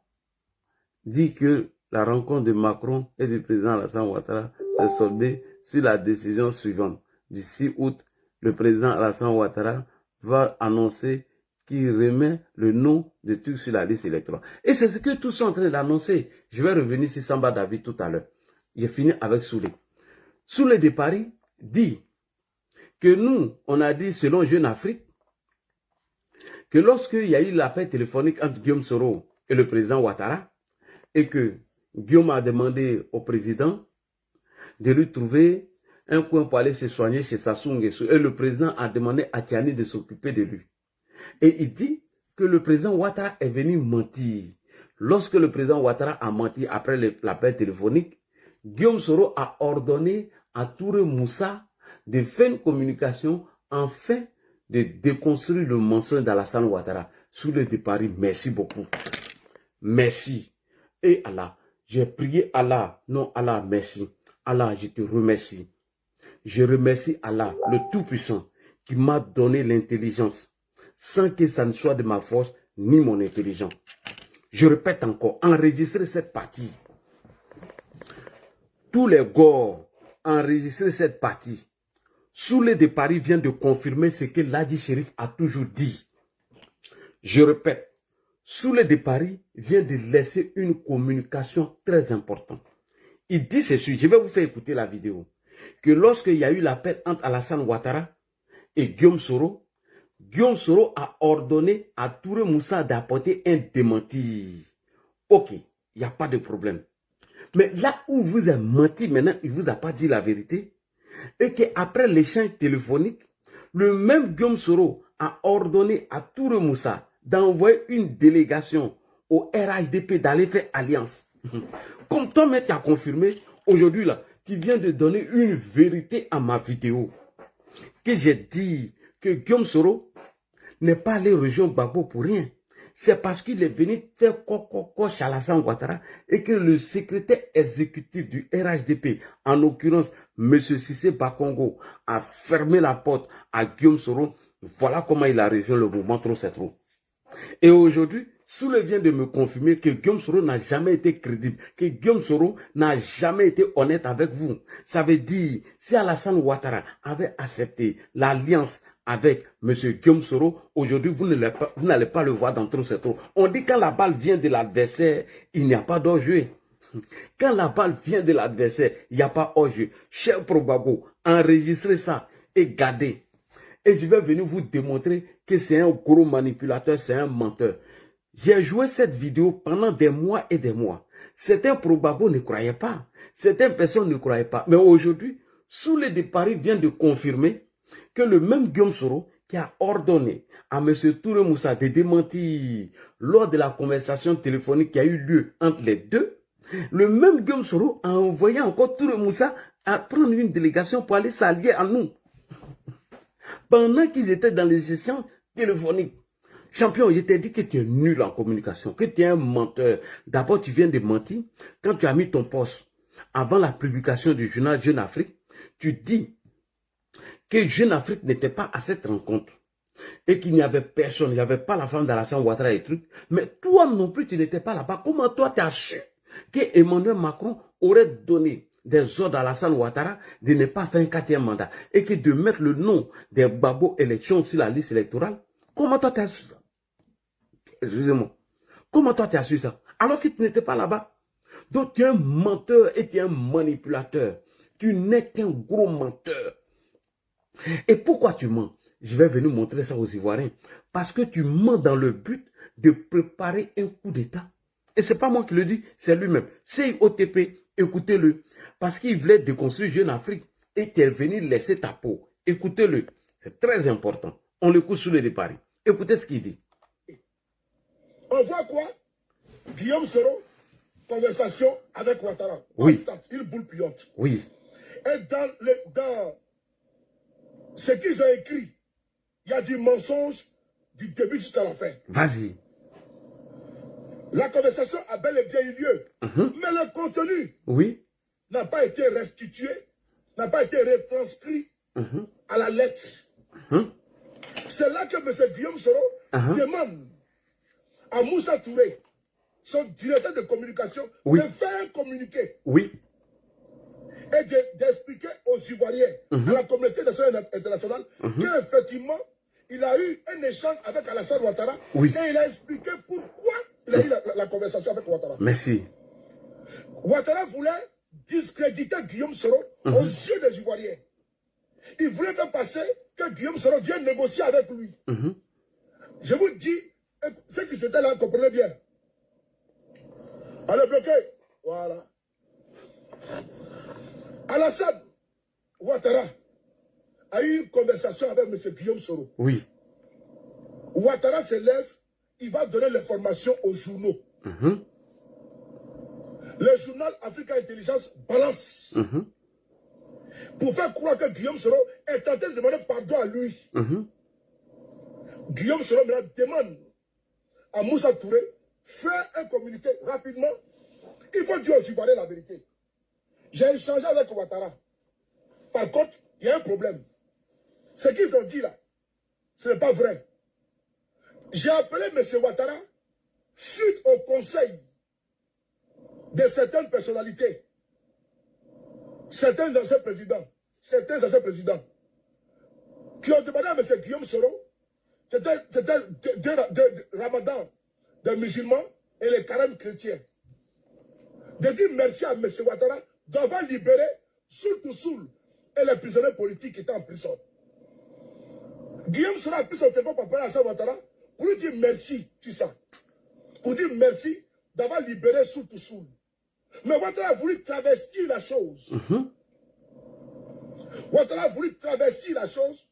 dit que la rencontre de Macron et du président Alassane Ouattara s'est soldée sur la décision suivante. Du 6 août, le président Alassane Ouattara va annoncer qu'il remet le nom de tout sur la liste électorale. Et c'est ce que tous sont en train d'annoncer. Je vais revenir sur Samba David tout à l'heure. J'ai fini avec Soulé. Soulé de Paris dit que nous, on a dit, selon Jeune Afrique, que lorsqu'il y a eu l'appel téléphonique entre Guillaume Soro et le président Ouattara, et que Guillaume a demandé au président de lui trouver un coin pour aller se soigner chez Sassou Nguesso, et le président a demandé à Tiani de s'occuper de lui. Et il dit que le président Ouattara est venu mentir. Lorsque le président Ouattara a menti après l'appel téléphonique, Guillaume Soro a ordonné à Touré Moussa de faire une communication afin de déconstruire le mensonge d'Alassane Ouattara. Sous le départ, merci beaucoup. Merci. Et Allah, j'ai prié Allah. Non, Allah, merci. Allah, je te remercie. Je remercie Allah, le Tout-Puissant, qui m'a donné l'intelligence, sans que ça ne soit de ma force ni mon intelligence. Je répète encore, enregistrez cette partie. Tous les gores, enregistrez cette partie. Soulé de Paris vient de confirmer ce que Ladji Chérif a toujours dit. Je répète, Soulé de Paris vient de laisser une communication très importante. Il dit ceci, je vais vous faire écouter la vidéo, que lorsqu'il y a eu l'appel entre Alassane Ouattara et Guillaume Soro a ordonné à Touré Moussa d'apporter un démenti. Ok, il n'y a pas de problème. Mais là où vous avez menti maintenant, il ne vous a pas dit la vérité, et qu'après l'échange téléphonique, le même Guillaume Soro a ordonné à Touré Moussa d'envoyer une délégation au RHDP d'aller faire alliance. Comme toi-même tu as confirmé, aujourd'hui là, tu viens de donner une vérité à ma vidéo. Que j'ai dit que Guillaume Soro n'est pas allé rejoindre Gbagbo pour rien. C'est parce qu'il est venu faire coco chez Alassane Ouattara et que le secrétaire exécutif du RHDP, en l'occurrence M. Cissé Bakongo, a fermé la porte à Guillaume Soro. Voilà comment il a rejoint le mouvement Trop c'est trop. Et aujourd'hui, Soule vient de me confirmer que Guillaume Soro n'a jamais été crédible, que Guillaume Soro n'a jamais été honnête avec vous. Ça veut dire, si Alassane Ouattara avait accepté l'alliance avec M. Guillaume Soro, aujourd'hui, vous n'allez pas le voir dans Trop c'est trop. On dit quand la balle vient de l'adversaire, il n'y a pas d'hors-jeu. Quand la balle vient de l'adversaire, il n'y a pas hors-jeu. Cher Probabo, enregistrez ça et gardez. Et je vais venir vous démontrer que c'est un gros manipulateur, c'est un menteur. J'ai joué cette vidéo pendant des mois et des mois. Certains probablement ne croyaient pas. Certaines personnes ne croyaient pas. Mais aujourd'hui, Soule de Paris vient de confirmer que le même Guillaume Soro qui a ordonné à M. Touré Moussa de démentir lors de la conversation téléphonique qui a eu lieu entre les deux, le même Guillaume Soro a envoyé encore Touré Moussa à prendre une délégation pour aller s'allier à nous. Pendant qu'ils étaient dans les sessions téléphoniques. Champion, je t'ai dit que tu es nul en communication, que tu es un menteur. D'abord, tu viens de mentir. Quand tu as mis ton poste avant la publication du journal Jeune Afrique, tu dis que Jeune Afrique n'était pas à cette rencontre et qu'il n'y avait personne, il n'y avait pas la femme d'Alassane Ouattara et trucs. Mais toi non plus, tu n'étais pas là-bas. Comment toi, tu as su que Emmanuel Macron aurait donné des ordres à Alassane Ouattara de ne pas faire un 4e mandat et que de mettre le nom des Gbagbo élections sur la liste électorale? Comment toi, tu as su ça? Excusez-moi. Comment toi, tu as su ça? Alors que tu n'étais pas là-bas. Donc, tu es un menteur et tu es un manipulateur. Tu n'es qu'un gros menteur. Et pourquoi tu mens? Je vais venir montrer ça aux Ivoiriens. Parce que tu mens dans le but de préparer un coup d'État. Et ce n'est pas moi qui le dis, c'est lui-même. CIOTP, écoutez-le. Parce qu'il voulait déconstruire Jeune Afrique et qu'il est venu laisser ta peau. Écoutez-le. C'est très important. On l'écoute sous les Paris. Écoutez ce qu'il dit. On voit quoi? Guillaume Soro, conversation avec Ouattara. Oui. Une boule puante. Oui. Et dans ce qu'ils ont écrit, il y a du mensonge du début jusqu'à la fin. Vas-y. La conversation a bel et bien eu lieu. Mais le contenu n'a pas été restitué, n'a pas été retranscrit à la lettre. C'est là que M. Guillaume Soro demande à Moussa Touré, son directeur de communication, de faire un communiqué. Et d'expliquer aux Ivoiriens, à la communauté nationale et internationale, qu'effectivement, il a eu un échange avec Alassane Ouattara et il a expliqué pourquoi il a eu la conversation avec Ouattara. Merci. Ouattara voulait discréditer Guillaume Soro aux yeux des Ivoiriens. Il voulait faire passer que Guillaume Soro vienne négocier avec lui. Je vous dis, ceux qui étaient là, comprenez bien. Allez, bloqué. Voilà. Alassane Ouattara a eu une conversation avec M. Guillaume Soro. Ouattara se lève, il va donner l'information aux journaux. Le journal Africa Intelligence balance. Pour faire croire que Guillaume Soro est tenté de demander pardon à lui. Guillaume Soro demande à Moussa Touré, fais un communiqué rapidement. Il faut dire aux Ivoiriens la vérité. J'ai échangé avec Ouattara. Par contre, il y a un problème. Ce qu'ils ont dit là, ce n'est pas vrai. J'ai appelé M. Ouattara suite au conseil de certaines personnalités, certains anciens présidents, qui ont demandé à M. Guillaume Soro, c'était de Ramadan des musulmans et les carêmes chrétiens, de dire merci à M. Ouattara d'avoir libéré Soul to Soul et les prisonniers politiques qui étaient en prison. Guillaume Soro a pris son téléphone pour parler à Ouattara pour lui dire merci, tu sais. Pour dire merci d'avoir libéré Soul to Soul. Mais Ouattara a voulu travestir la chose. Ouattara a voulu travestir la chose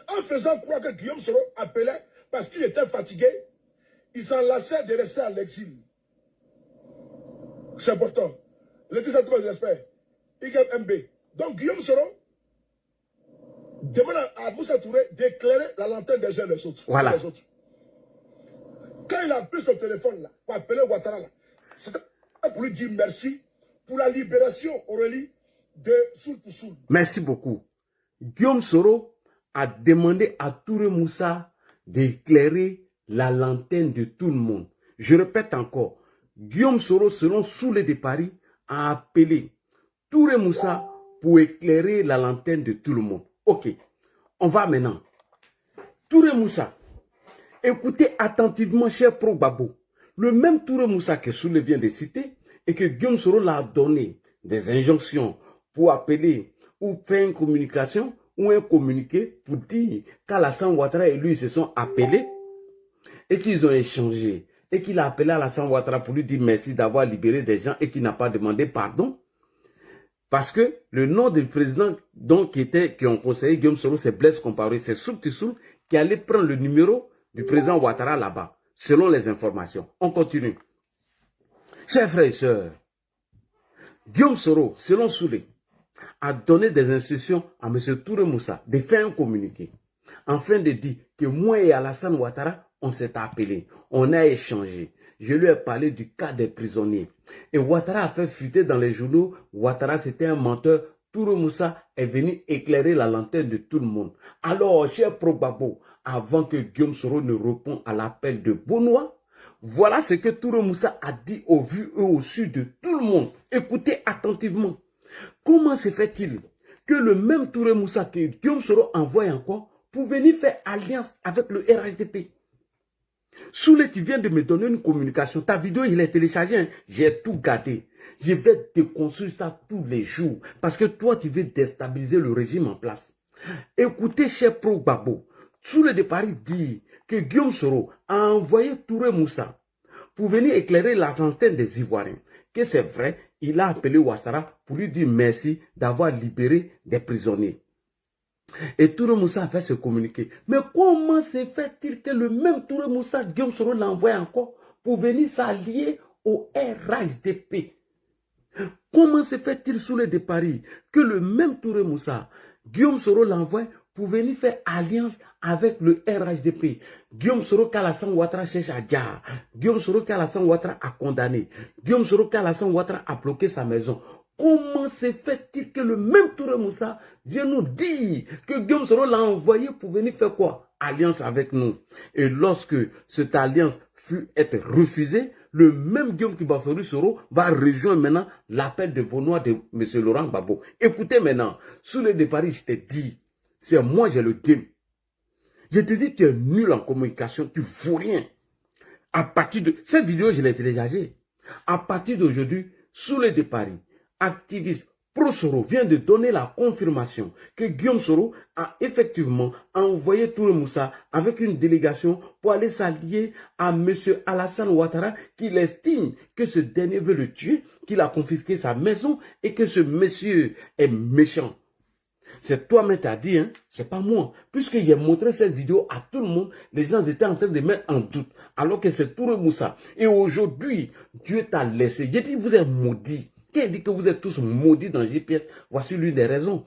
en faisant croire que Guillaume Soro appelait parce qu'il était fatigué. Il s'en lassait de rester à l'exil. C'est important. Le 17 mai, j'espère. IGMB. Donc, Guillaume Soro demande à Moussa Touré d'éclairer la lanterne des uns des autres. Voilà. Des autres. Quand il a pris son téléphone là, pour appeler Ouattara là, c'était pour lui dire merci pour la libération, Aurélie, de Soul to Soul. Merci beaucoup. Guillaume Soro a demandé à Touré Moussa d'éclairer la lanterne de tout le monde. Je répète encore, Guillaume Soro, selon Soulé de Paris, a appelé Touré Moussa pour éclairer la lanterne de tout le monde. Ok, on va maintenant. Touré Moussa, écoutez attentivement, cher Pro Babo. Le même Touré Moussa que Soulé vient de citer et que Guillaume Soro l'a donné des injonctions pour appeler ou faire une communication ou un communiqué pour dire qu'Alassane Ouattara et lui se sont appelés et qu'ils ont échangé et qu'il a appelé Alassane Ouattara pour lui dire merci d'avoir libéré des gens et qu'il n'a pas demandé pardon. Parce que le nom du président donc, qui ont conseillé Guillaume Soro, c'est Blaise Compaoré, c'est Soul to Soul qui allait prendre le numéro du président Ouattara là-bas, selon les informations. On continue. Chers frères et sœurs, Guillaume Soro, selon Soulé, a donné des instructions à M. Touré Moussa de faire un communiqué, afin de dire que moi et Alassane Ouattara, on s'est appelés, on a échangé. Je lui ai parlé du cas des prisonniers. Et Ouattara a fait fuiter dans les journaux, Ouattara c'était un menteur, Touré Moussa est venu éclairer la lanterne de tout le monde. Alors, cher Probabo, avant que Guillaume Soro ne réponde à l'appel de Benoît, voilà ce que Touré Moussa a dit au vu et au su de tout le monde. Écoutez attentivement. Comment se fait-il que le même Touré Moussa que Guillaume Soro envoie encore pour venir faire alliance avec le RHDP? Soulé, tu viens de me donner une communication. Ta vidéo, il est téléchargé. Hein? J'ai tout gardé. Je vais te construire ça tous les jours. Parce que toi, tu veux déstabiliser le régime en place. Écoutez, cher Pro Babo, Soulé de Paris dit que Guillaume Soro a envoyé Touré Moussa pour venir éclairer la lanterne des Ivoiriens. Que c'est vrai, il a appelé Ouattara pour lui dire merci d'avoir libéré des prisonniers. Et Touré Moussa a fait ce communiqué. Mais comment se fait-il que le même Touré Moussa, Guillaume Soro l'envoie encore pour venir s'allier au RHDP? Comment se fait-il sous les de Paris que le même Touré Moussa, Guillaume Soro l'envoie pour venir faire alliance avec le RHDP? Guillaume Soro qu'Alassane Ouattara cherche à Dia. Guillaume Soro qu'Alassane Ouattara a condamné. Guillaume Soro qu'Alassane Ouattara a bloqué sa maison. Comment se fait-il que le même Touré Moussa vient nous dire que Guillaume Soro l'a envoyé pour venir faire quoi? Alliance avec nous. Et lorsque cette alliance fut être refusée, le même Guillaume Kibaforu Soro va rejoindre maintenant l'appel de Benoît de M. Laurent Gbagbo. Écoutez maintenant, sous le départ, je t'ai dit, c'est moi j'ai le game. Je te dis, tu es nul en communication, tu ne vaux rien. À partir de cette vidéo, je l'ai téléchargée. À partir d'aujourd'hui, sous le départ, activiste pro-Soro vient de donner la confirmation que Guillaume Soro a effectivement envoyé Touré Moussa avec une délégation pour aller s'allier à M. Alassane Ouattara, qu'il estime que ce dernier veut le tuer, qu'il a confisqué sa maison et que ce monsieur est méchant. C'est toi-même qui as dit, hein? C'est pas moi. Puisque j'ai montré cette vidéo à tout le monde, les gens étaient en train de mettre en doute. Alors que c'est Touré Moussa. Et aujourd'hui, Dieu t'a laissé. J'ai dit, vous êtes maudits. Quand il dit que vous êtes tous maudits dans GPS, voici l'une des raisons.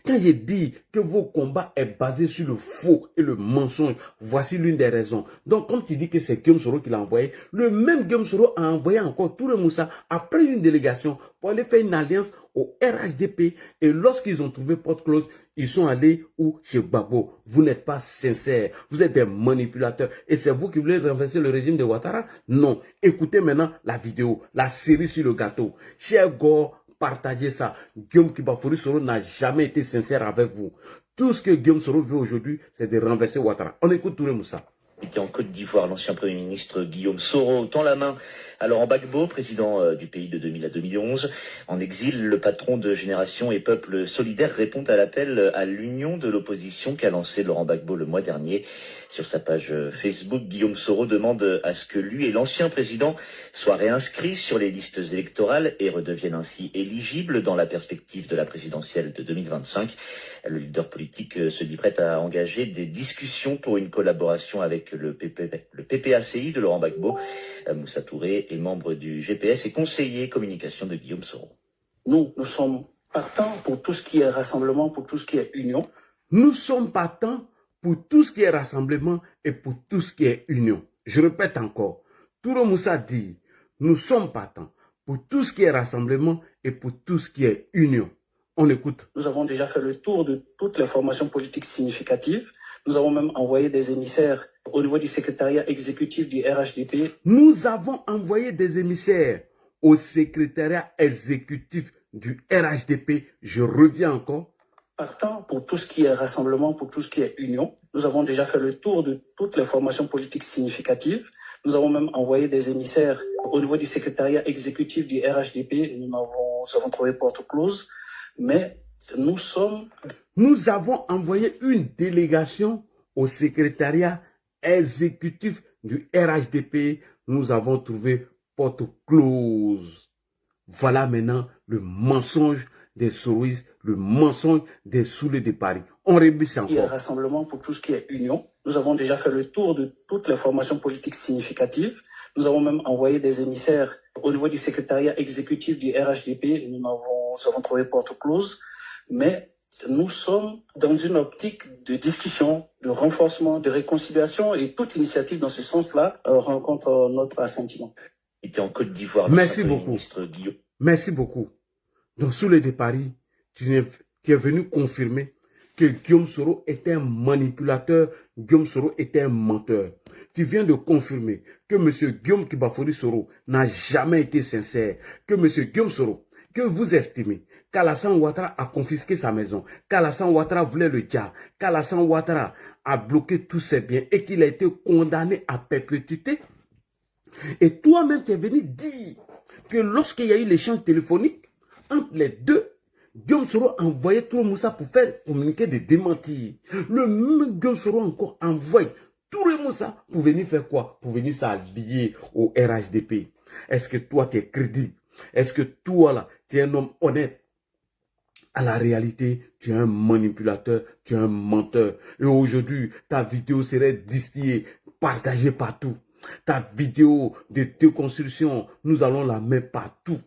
Quand j'ai dit que vos combats est basé sur le faux et le mensonge, voici l'une des raisons. Donc, comme tu dis que c'est Guillaume Soro qui l'a envoyé, le même Guillaume Soro a envoyé encore Touré Moussa après une délégation pour aller faire une alliance au RHDP. Et lorsqu'ils ont trouvé porte close, ils sont allés où? Chez Gbagbo. Vous n'êtes pas sincères. Vous êtes des manipulateurs. Et c'est vous qui voulez renverser le régime de Ouattara? Non. Écoutez maintenant la vidéo, la série sur le gâteau. Cher Gore, partagez ça. Guillaume Kibaforu Soro n'a jamais été sincère avec vous. Tout ce que Guillaume Soro veut aujourd'hui, c'est de renverser Ouattara. On écoute Touré Moussa. En Côte d'Ivoire, l'ancien Premier ministre Guillaume Soro tend la main à Laurent Gbagbo, président du pays de 2000 à 2011. En exil, le patron de Génération et Peuple Solidaire répond à l'appel à l'union de l'opposition qu'a lancé Laurent Gbagbo le mois dernier. Sur sa page Facebook, Guillaume Soro demande à ce que lui et l'ancien président soient réinscrits sur les listes électorales et redeviennent ainsi éligibles dans la perspective de la présidentielle de 2025. Le leader politique se dit prêt à engager des discussions pour une collaboration avec avec le PPACI de Laurent Gbagbo. Moussa Touré est membre du GPS et conseiller communication de Guillaume Soro. Nous sommes partants pour tout ce qui est rassemblement, pour tout ce qui est union. Nous sommes partants pour tout ce qui est rassemblement et pour tout ce qui est union. Je répète encore, Touré Moussa dit, nous sommes partants pour tout ce qui est rassemblement et pour tout ce qui est union. On écoute. Nous avons déjà fait le tour de toutes les formations politiques significatives. Nous avons même envoyé des émissaires au niveau du secrétariat exécutif du RHDP. Nous avons envoyé des émissaires au secrétariat exécutif du RHDP. Je reviens encore. Partant pour tout ce qui est rassemblement, pour tout ce qui est union. Nous avons déjà fait le tour de toutes les formations politiques significatives. Nous avons même envoyé des émissaires au niveau du secrétariat exécutif du RHDP. Nous avons trouvé porte close. Mais nous avons envoyé une délégation au secrétariat exécutif du RHDP. Nous avons trouvé porte close. Voilà maintenant le mensonge des soroistes, le mensonge des saoulés de Paris. On répète encore. Il y a rassemblement pour tout ce qui est union. Nous avons déjà fait le tour de toutes les formations politiques significatives. Nous avons même envoyé des émissaires au niveau du secrétariat exécutif du RHDP. Nous avons trouvé porte close. Mais nous sommes dans une optique de discussion, de renforcement, de réconciliation, et toute initiative dans ce sens-là rencontre notre assentiment. Il était en Côte d'Ivoire. Merci beaucoup. Merci beaucoup. Donc, sous les de Paris, tu es venu confirmer que Guillaume Soro était un manipulateur, Guillaume Soro était un menteur. Tu viens de confirmer que M. Guillaume Kibafori Soro n'a jamais été sincère, que M. Guillaume Soro, que vous estimez qu'Alassane Ouattara a confisqué sa maison, qu'Alassane Ouattara voulait le diable, qu'Alassane Ouattara a bloqué tous ses biens et qu'il a été condamné à perpétuité. Et toi-même, tu es venu dire que lorsqu'il y a eu l'échange téléphonique entre les deux, Guillaume Soro a envoyé Touré Moussa pour faire communiquer des démentis. Le même Guillaume Soro encore envoie Touré Moussa pour venir faire quoi? Pour venir s'allier au RHDP. Est-ce que toi, tu es crédible? Est-ce que toi, là, tu es un homme honnête? À la réalité, tu es un manipulateur, tu es un menteur. Et aujourd'hui, ta vidéo serait distillée, partagée partout. Ta vidéo de déconstruction, nous allons la mettre partout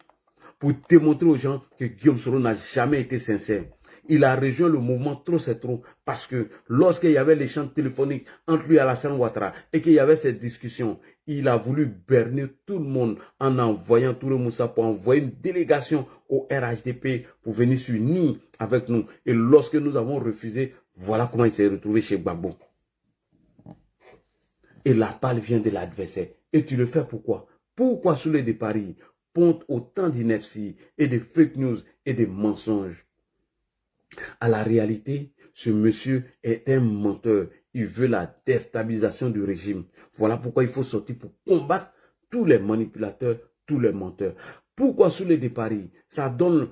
pour démontrer aux gens que Guillaume Soro n'a jamais été sincère. Il a rejoint le mouvement Trop c'est trop parce que lorsqu'il y avait l'échange téléphonique entre lui et Alassane Ouattara et qu'il y avait cette discussion, il a voulu berner tout le monde en envoyant Touré Moussa pour envoyer une délégation au RHDP pour venir s'unir avec nous. Et lorsque nous avons refusé, voilà comment il s'est retrouvé chez Gbagbo. Et la balle vient de l'adversaire. Et tu le fais pourquoi? Pourquoi sous les de Paris ponte autant d'inepties et de fake news et de mensonges? À la réalité, ce monsieur est un menteur. Il veut la déstabilisation du régime. Voilà pourquoi il faut sortir pour combattre tous les manipulateurs, tous les menteurs. Pourquoi sous les de Paris, ça donne...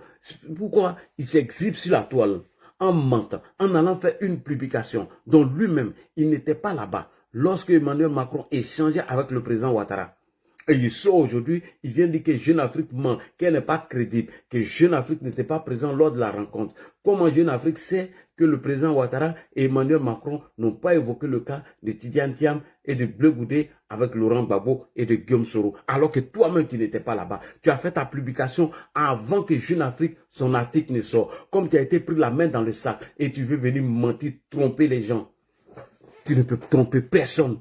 Pourquoi il s'exhibe sur la toile en mentant, en allant faire une publication dont lui-même, il n'était pas là-bas lorsque Emmanuel Macron échangeait avec le président Ouattara. Et il sort aujourd'hui, il vient dire que Jeune Afrique ment, qu'elle n'est pas crédible, que Jeune Afrique n'était pas présent lors de la rencontre. Comment Jeune Afrique sait que le président Ouattara et Emmanuel Macron n'ont pas évoqué le cas de Tidiane Thiam et de Bleu Goudé avec Laurent Gbagbo et de Guillaume Soro, alors que toi-même tu n'étais pas là-bas. Tu as fait ta publication avant que Jeune Afrique, son article ne sorte. Comme tu as été pris la main dans le sac et tu veux venir mentir, tromper les gens. Tu ne peux tromper personne.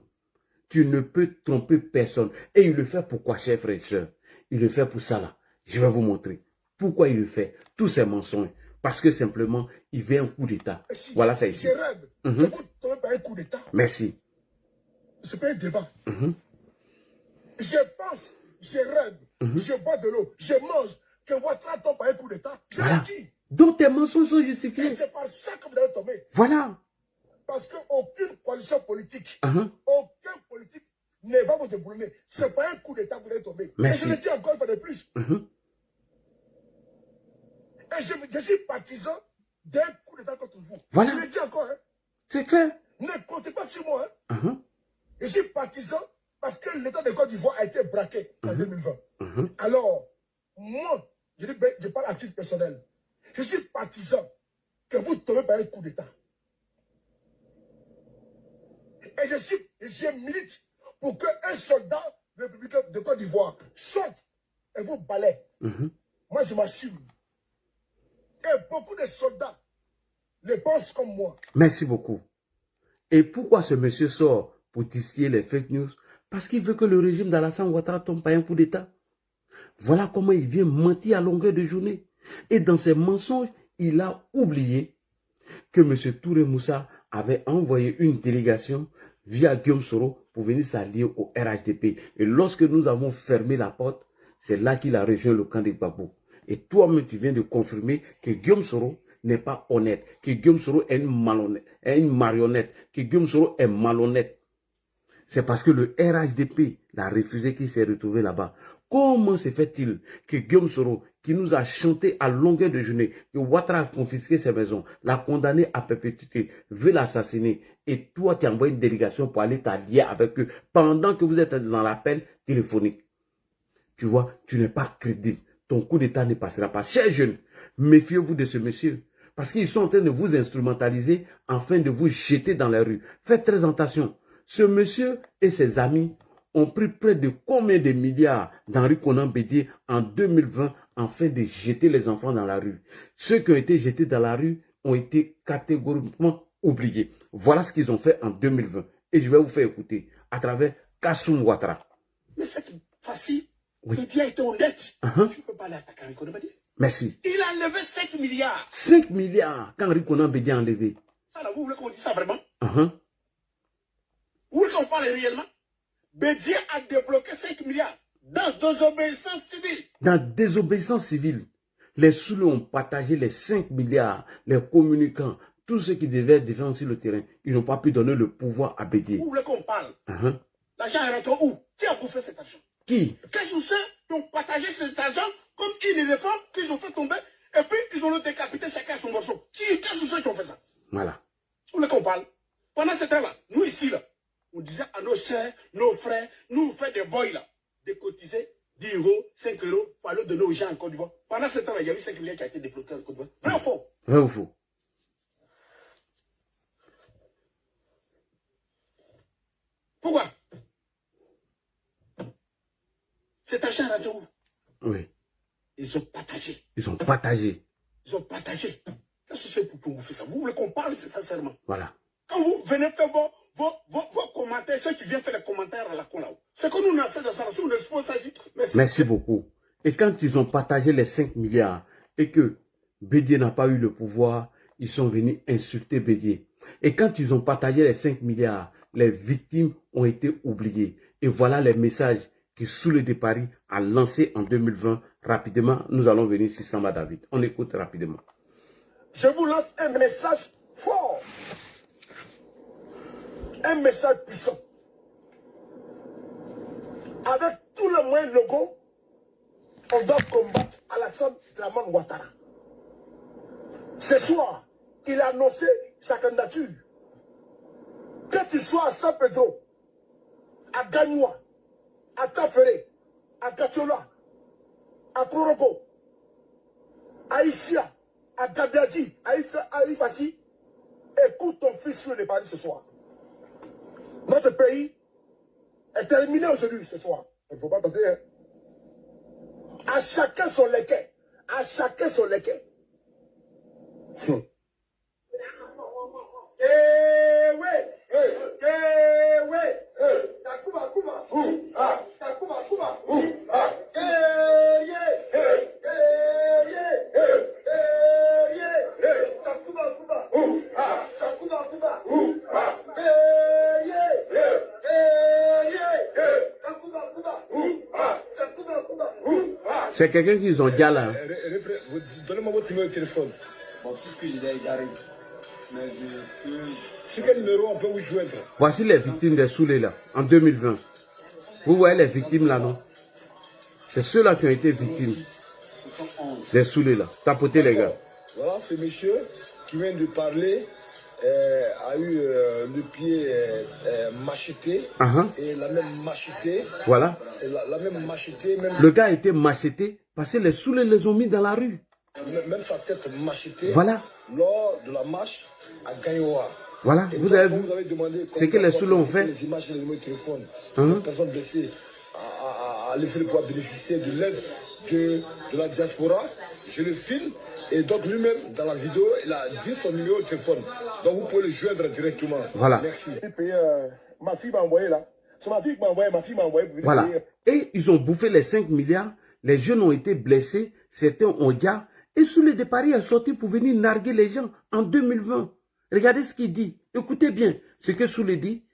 Tu ne peux tromper personne. Et il le fait pourquoi, chers frères et sœurs? Il le fait pour ça là. Je vais vous montrer. Pourquoi il le fait? Tous ces mensonges. Parce que simplement, il veut un coup d'État. Voilà ça ici. Je rêve que vous tombez par un coup d'État. Merci. Ce n'est pas un débat. Je pense, je rêve, je bois de l'eau, je mange, que Ouattara tombe par un coup d'État. Je Voilà. le dis. Donc tes mensonges sont Et justifiés. c'est par ça que vous allez tomber. Voilà. Parce qu'aucune coalition politique, aucun politique ne va vous déboulonner. Ce n'est pas un coup d'État que vous allez tomber. Merci. Et je le dis encore une fois de plus. Et je suis partisan d'un coup d'État contre vous. Voilà. Je le dis encore. Hein. C'est clair. Ne comptez pas sur moi. Hein. Je suis partisan parce que l'État de Côte d'Ivoire a été braqué en 2020. Alors, moi, je parle à titre personnel. Je suis partisan que vous tombez par un coup d'État. Et je milite pour qu'un soldat de la République de Côte d'Ivoire saute et vous balaie. Moi, je m'assume. Et beaucoup de soldats le pensent comme moi. Merci beaucoup. Et pourquoi ce monsieur sort pour distiller les fake news? Parce qu'il veut que le régime d'Alassane Ouattara tombe par un coup d'État. Voilà comment il vient mentir à longueur de journée. Et dans ses mensonges, il a oublié que M. Touré Moussa avait envoyé une délégation via Guillaume Soro pour venir s'allier au RHDP. Et lorsque nous avons fermé la porte, c'est là qu'il a rejoint le camp de Gbagbo. Et toi-même, tu viens de confirmer que Guillaume Soro n'est pas honnête, que Guillaume Soro est une marionnette, que Guillaume Soro est malhonnête. C'est parce que le RHDP l'a refusé qu'il s'est retrouvé là-bas. Comment se fait-il que Guillaume Soro, qui nous a chanté à longueur de journée, que Ouattara a confisqué ses maisons, l'a condamné à perpétuité, veut l'assassiner, et toi tu envoies une délégation pour aller t'allier avec eux pendant que vous êtes dans l'appel téléphonique? Tu vois, tu n'es pas crédible. Ton coup d'État ne passera pas. Chers jeunes, méfiez-vous de ce monsieur. Parce qu'ils sont en train de vous instrumentaliser afin de vous jeter dans la rue. Faites très attention. Ce monsieur et ses amis ont pris près de combien de milliards d'Henri Konan Bédié en 2020 afin de jeter les enfants dans la rue. Ceux qui ont été jetés dans la rue ont été catégoriquement oubliés. Voilà ce qu'ils ont fait en 2020. Et je vais vous faire écouter à travers Kassoum Ouattara. Mais cette fois-ci, Bédié a été honnête. Je ne peux pas l'attaquer Henri Konan Bédié. Merci. Il a enlevé 5 milliards. 5 milliards qu'Henri Konan Bédié a enlevé. Ça là, vous voulez qu'on dise ça vraiment? Vous voulez qu'on parle réellement? Bédié a débloqué 5 milliards dans désobéissance civile. Dans désobéissance civile, les Soulés ont partagé les 5 milliards, les communicants, tous ceux qui devaient défendre sur le terrain. Ils n'ont pas pu donner le pouvoir à Bédié. Vous voulez qu'on parle? L'argent est rentré où? Qui a bouffé cet argent? Qui? Quels sont ceux qui ont partagé cet argent comme une éléphant qu'ils ont fait tomber et puis ils ont le décapité chacun à son morceau? Quels sont ceux qui ont fait ça? Voilà. Vous voulez qu'on parle? Pendant ce temps-là, nous ici, là, on disait à nos sœurs, nos frères, nous faisons des boys là, de cotiser 10 euros, 5 euros pour aller donner aux gens en Côte d'Ivoire. Pendant ce temps-là, il y a eu 5 milliards qui a été débloqué en Côte d'Ivoire. Vrai ou faux? Vrai ou faux? Pourquoi? Cet argent rentre où? Oui. Ils ont partagé. Ils ont partagé. Ils ont partagé. Qu'est-ce que c'est pour que vous faites ça? Vous voulez qu'on parle sincèrement? Voilà. Quand vous venez faire vos commentaires, ceux qui viennent faire les commentaires à la con là-haut, c'est que nous, on a fait de ça, si on expose ça ici. Merci beaucoup. Et quand ils ont partagé les 5 milliards et que Bédié n'a pas eu le pouvoir, ils sont venus insulter Bédié. Et quand ils ont partagé les 5 milliards, les victimes ont été oubliées. Et voilà les messages que Soulé de Paris a lancés en 2020. Rapidement, nous allons venir sur Samba David. On écoute rapidement. Je vous lance un message fort. Un message puissant. Avec tous les moyens légaux, on doit combattre Alassane Dramane Ouattara. Ce soir, il a annoncé sa candidature. Que tu sois à San Pedro, à Gagnoua, à Tafere, à Gatiola, à Koroko, à Issia, à Gabiadji, à Ifassi, écoute ton fils sur les paris ce soir. Notre pays est terminé aujourd'hui ce soir. Il ne faut pas tenter. Hein? À chacun son leket. À chacun son leket. C'est quelqu'un qu'ils ont déjà là. Donnez-moi votre numéro de téléphone. Bon, puisqu'il arrive. Mais sur quel numéro on peut vous joindre? Voici les victimes des Soulés là, en 2020. Vous voyez les victimes là, non? C'est ceux-là qui ont été victimes des Soulés là. Tapotez les gars. Voilà, ce monsieur qui vient de parler a eu le pied macheté et la même macheté. Voilà. La même macheté. Même le gars a été macheté parce que les Soulés les ont mis dans la rue. Même sa tête machetée. Voilà. Lors de la marche à Gagnoua. Voilà, Et vous donc, avez quand vu vous avez demandé ce que les Soulés ont fait. les images et les numéros de téléphone Hein? des personnes blessées à laisser pouvoir bénéficier de l'aide de la diaspora, je le filme. Et donc lui-même, dans la vidéo, il a dit son numéro de téléphone. Donc vous pouvez le joindre directement. Voilà. Merci. Ma fille m'a envoyé là. C'est ma fille qui m'a envoyé. Ma fille m'a envoyé. Voilà. Et ils ont bouffé les 5 milliards. Les jeunes ont été blessés. Certains ont gars. Et Soulé de Paris est sorti pour venir narguer les gens en 2020. Regardez ce qu'il dit. Écoutez bien ce que Soulé dit.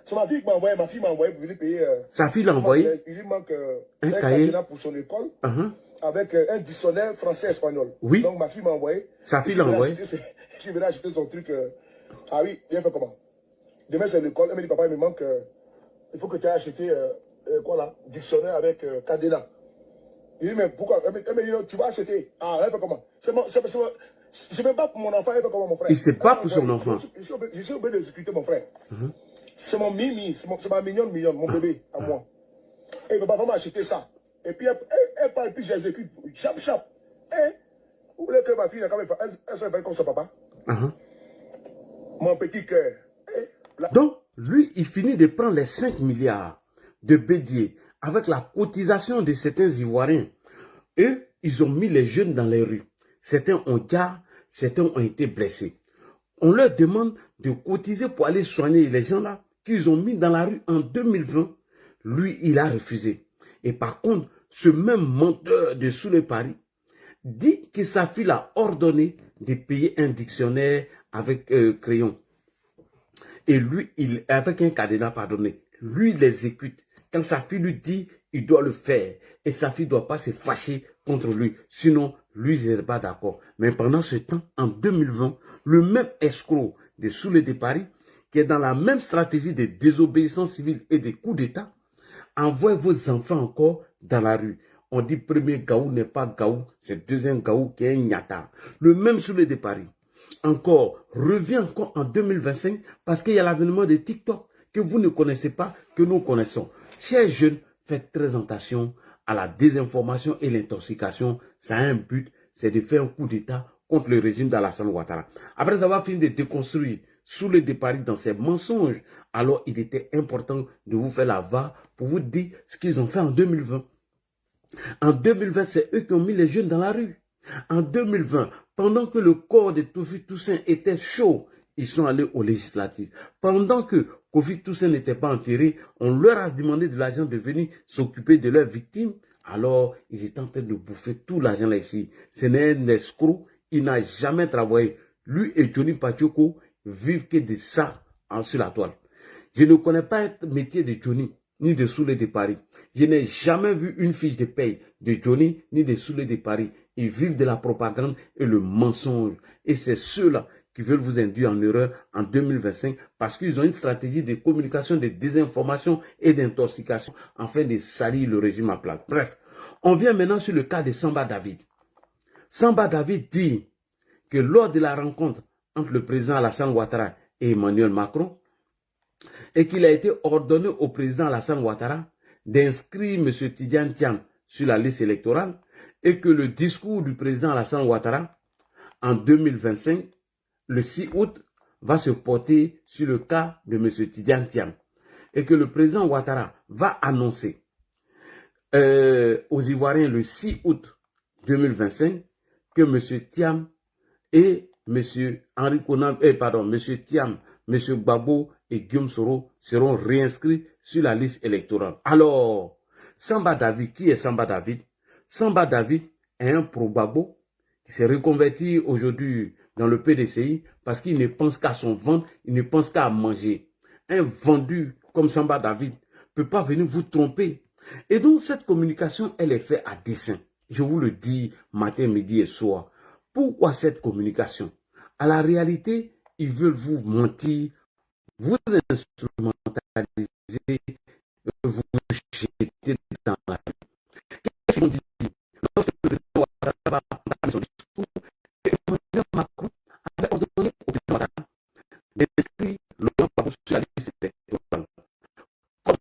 C'est ma fille qui m'a envoyé. Ma fille m'a envoyé pour venir payer. Sa fille l'a envoyé. Il lui manque un cahier pour son école. Avec un dictionnaire français-espagnol. Oui. Donc ma fille m'a envoyé. Sa fille l'a envoyé. Je vais acheter son truc. Ah oui, viens faire comment? Demain c'est l'école. Elle me dit, papa, il me manque. Il faut que tu aies acheté quoi là? Dictionnaire avec cadenas. Il dit, mais pourquoi? Elle me dit, tu vas acheter. Ah, elle fait comment? Je ne sais même pas pour mon enfant, elle fait comment, mon frère? Il ne sait pas pour son enfant. Je suis obligé de discuter, mon frère. C'est mon mimi, c'est ma mignonne, mon bébé, à moi. Et il ne veut pas vraiment acheter ça. Et puis elle parle, puis j'exécute. Chap. Vous voulez que ma fille, elle soit belle comme son papa? Mon petit cœur. Donc, lui, il finit de prendre les 5 milliards de Bédier avec la cotisation de certains Ivoiriens. Eux, ils ont mis les jeunes dans les rues. Certains ont gars, certains ont été blessés. On leur demande de cotiser pour aller soigner les gens là qu'ils ont mis dans la rue en 2020. Lui, il a refusé. Et par contre, ce même menteur de Soulé Paris dit que sa fille a ordonné de payer un dictionnaire avec crayon. Et lui, avec un cadenas, pardonné, lui, il l'exécute. Quand sa fille lui dit, il doit le faire. Et sa fille ne doit pas se fâcher contre lui. Sinon, lui, il n'est pas d'accord. Mais pendant ce temps, en 2020, le même escroc de Soulé de Paris, qui est dans la même stratégie de désobéissance civile et de coups d'État, envoie vos enfants encore dans la rue. On dit premier Gaou n'est pas Gaou, c'est deuxième Gaou qui est Nyata. Le même Soulé de Paris. Encore, revient encore en 2025 parce qu'il y a l'avènement de TikTok que vous ne connaissez pas, que nous connaissons. Chers jeunes, faites très attention à la désinformation et l'intoxication. Ça a un but, c'est de faire un coup d'État contre le régime d'Alassane Ouattara. Après avoir fini de déconstruire Soulé de Paris dans ses mensonges, alors il était important de vous faire la va pour vous dire ce qu'ils ont fait en 2020. En 2020, c'est eux qui ont mis les jeunes dans la rue. En 2020, pendant que le corps de Kofi Toussaint était chaud, ils sont allés aux législatives. Pendant que Kofi Toussaint n'était pas enterré, on leur a demandé de l'argent de venir s'occuper de leurs victimes. Alors, ils étaient en train de bouffer tout l'argent là ici. Ce n'est un escroc, il n'a jamais travaillé. Lui et Johnny Pachoko vivent que de ça sur la toile. Je ne connais pas un métier de Johnny, ni de Soulé de Paris. Je n'ai jamais vu une fiche de paye de Johnny, ni de Soulé de Paris. Ils vivent de la propagande et le mensonge. Et c'est ceux-là qui veulent vous induire en erreur en 2025 parce qu'ils ont une stratégie de communication, de désinformation et d'intoxication afin de salir le régime à plat. Bref, on vient maintenant sur le cas de Samba David. Samba David dit que lors de la rencontre entre le président Alassane Ouattara et Emmanuel Macron, et qu'il a été ordonné au président Alassane Ouattara d'inscrire M. Tidiane Thiam sur la liste électorale et que le discours du président Alassane Ouattara en 2025, le 6 août, va se porter sur le cas de M. Tidiane Thiam et que le président Ouattara va annoncer aux Ivoiriens le 6 août 2025 que M. Thiam et M. Henri Konan, M. Thiam, M. Gbagbo et Guillaume Soro seront réinscrits sur la liste électorale. Alors, Samba David, qui est Samba David? Samba David est un pro-Gbagbo qui s'est reconverti aujourd'hui dans le PDCI parce qu'il ne pense qu'à son ventre, il ne pense qu'à manger. Un vendu comme Samba David ne peut pas venir vous tromper. Et donc, cette communication, elle est faite à dessein. Je vous le dis matin, midi et soir. Pourquoi cette communication? À la réalité, ils veulent vous mentir, vous instrumentaliser, vous jeter dans la rue. Qu'est-ce qu'on dit? Lorsque le président Ouattara a son discours, Emmanuel Macron avait ordonné au président Ouattara d'inscrire Laurent Gbagbo sur la liste électorale. Comme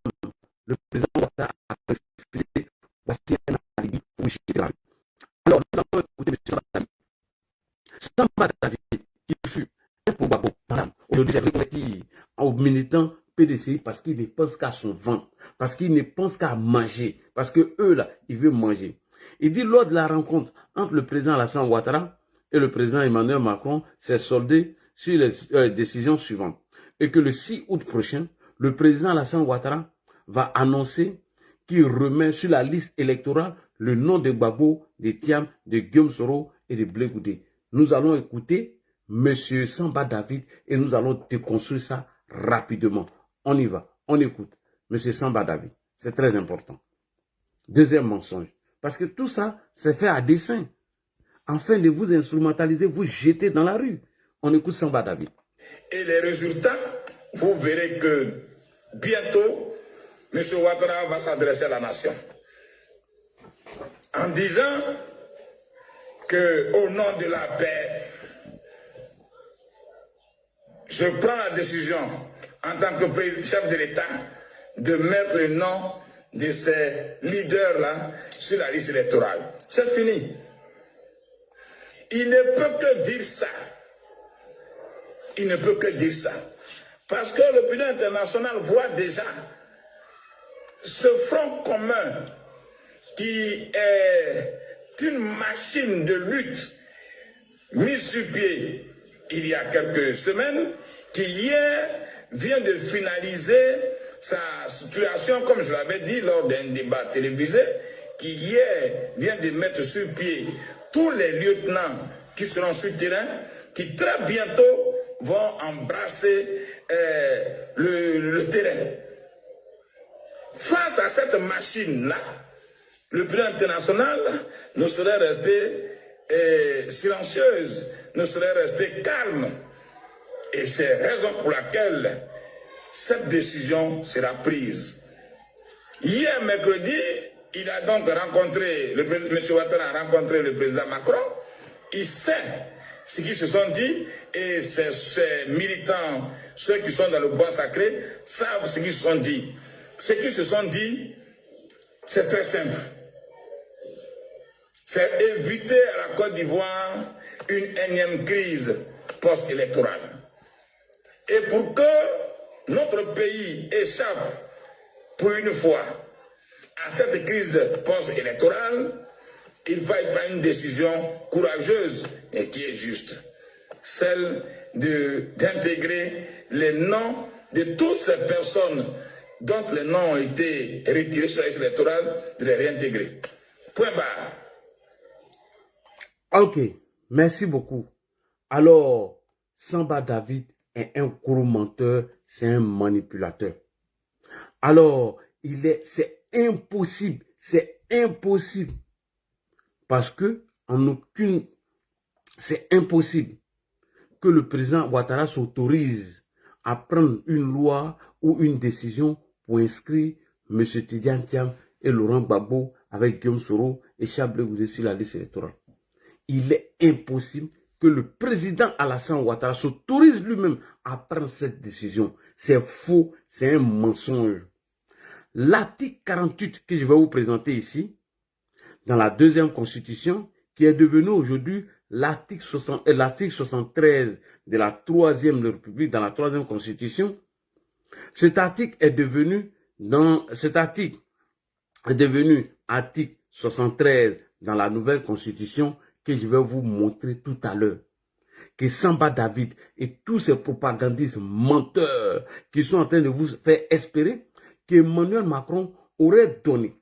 le président Ouattara a refusé, voici un alibi pour jeter dans la rue. Alors, nous avons écouté M. Samba David, qui fut un pro Gbagbo pendant aux militants PDCI parce qu'ils ne pensent qu'à son ventre, parce qu'ils ne pensent qu'à manger, parce que eux là, ils veulent manger. Il dit lors de la rencontre entre le président Alassane Ouattara et le président Emmanuel Macron, c'est soldé sur les décisions suivantes. Et que le 6 août prochain, le président Alassane Ouattara va annoncer qu'il remet sur la liste électorale le nom de Gbagbo, de Thiam, de Guillaume Soro et de Blé Goudé. Nous allons écouter M. Samba David et nous allons déconstruire ça rapidement. On y va, on écoute. M. Samba David, c'est très important. Deuxième mensonge. Parce que tout ça, c'est fait à dessein. Afin de vous instrumentaliser, vous jeter dans la rue. On écoute Samba David. Et les résultats, vous verrez que bientôt, M. Ouattara va s'adresser à la nation en disant qu'au nom de la paix, je prends la décision en tant que chef de l'État de mettre le nom de ces leaders-là sur la liste électorale. C'est fini. Il ne peut que dire ça. Il ne peut que dire ça. Parce que l'opinion internationale voit déjà ce front commun qui est une machine de lutte mise sur pied il y a quelques semaines, qui hier vient de finaliser sa situation, comme je l'avais dit lors d'un débat télévisé, qui hier vient de mettre sur pied tous les lieutenants qui seront sur le terrain, qui très bientôt vont embrasser le terrain. Face à cette machine-là, le plan international ne serait resté silencieuse, ne serait resté calme. Et c'est la raison pour laquelle cette décision sera prise. Hier, mercredi, il a donc rencontré, M. Ouattara a rencontré le président Macron. Il sait ce qu'ils se sont dit et ces militants, ceux qui sont dans le bois sacré, savent ce qu'ils se sont dit. Ce qu'ils se sont dit, c'est très simple. C'est éviter à la Côte d'Ivoire une énième crise post-électorale. Et pour que notre pays échappe pour une fois à cette crise post-électorale, il va y prendre une décision courageuse et qui est juste. Celle d'intégrer les noms de toutes ces personnes dont les noms ont été retirés sur la liste électorale, de les réintégrer. Point barre. Ok, merci beaucoup. Alors, Samba David est un gros menteur, c'est un manipulateur. Alors, c'est impossible, parce que c'est impossible que le président Ouattara s'autorise à prendre une loi ou une décision pour inscrire M. Tidiane Thiam et Laurent Gbagbo avec Guillaume Soro et Blé Goudé sur la liste électorale. Il est impossible que le président Alassane Ouattara s'autorise lui-même à prendre cette décision. C'est faux, c'est un mensonge. L'article 48 que je vais vous présenter ici, dans la deuxième constitution, qui est devenu aujourd'hui l'article 73 de la troisième République, dans la troisième constitution, cet article est devenu article 73 dans la nouvelle constitution que je vais vous montrer tout à l'heure. Que Samba David et tous ces propagandistes menteurs qui sont en train de vous faire espérer qu'Emmanuel Macron aurait donné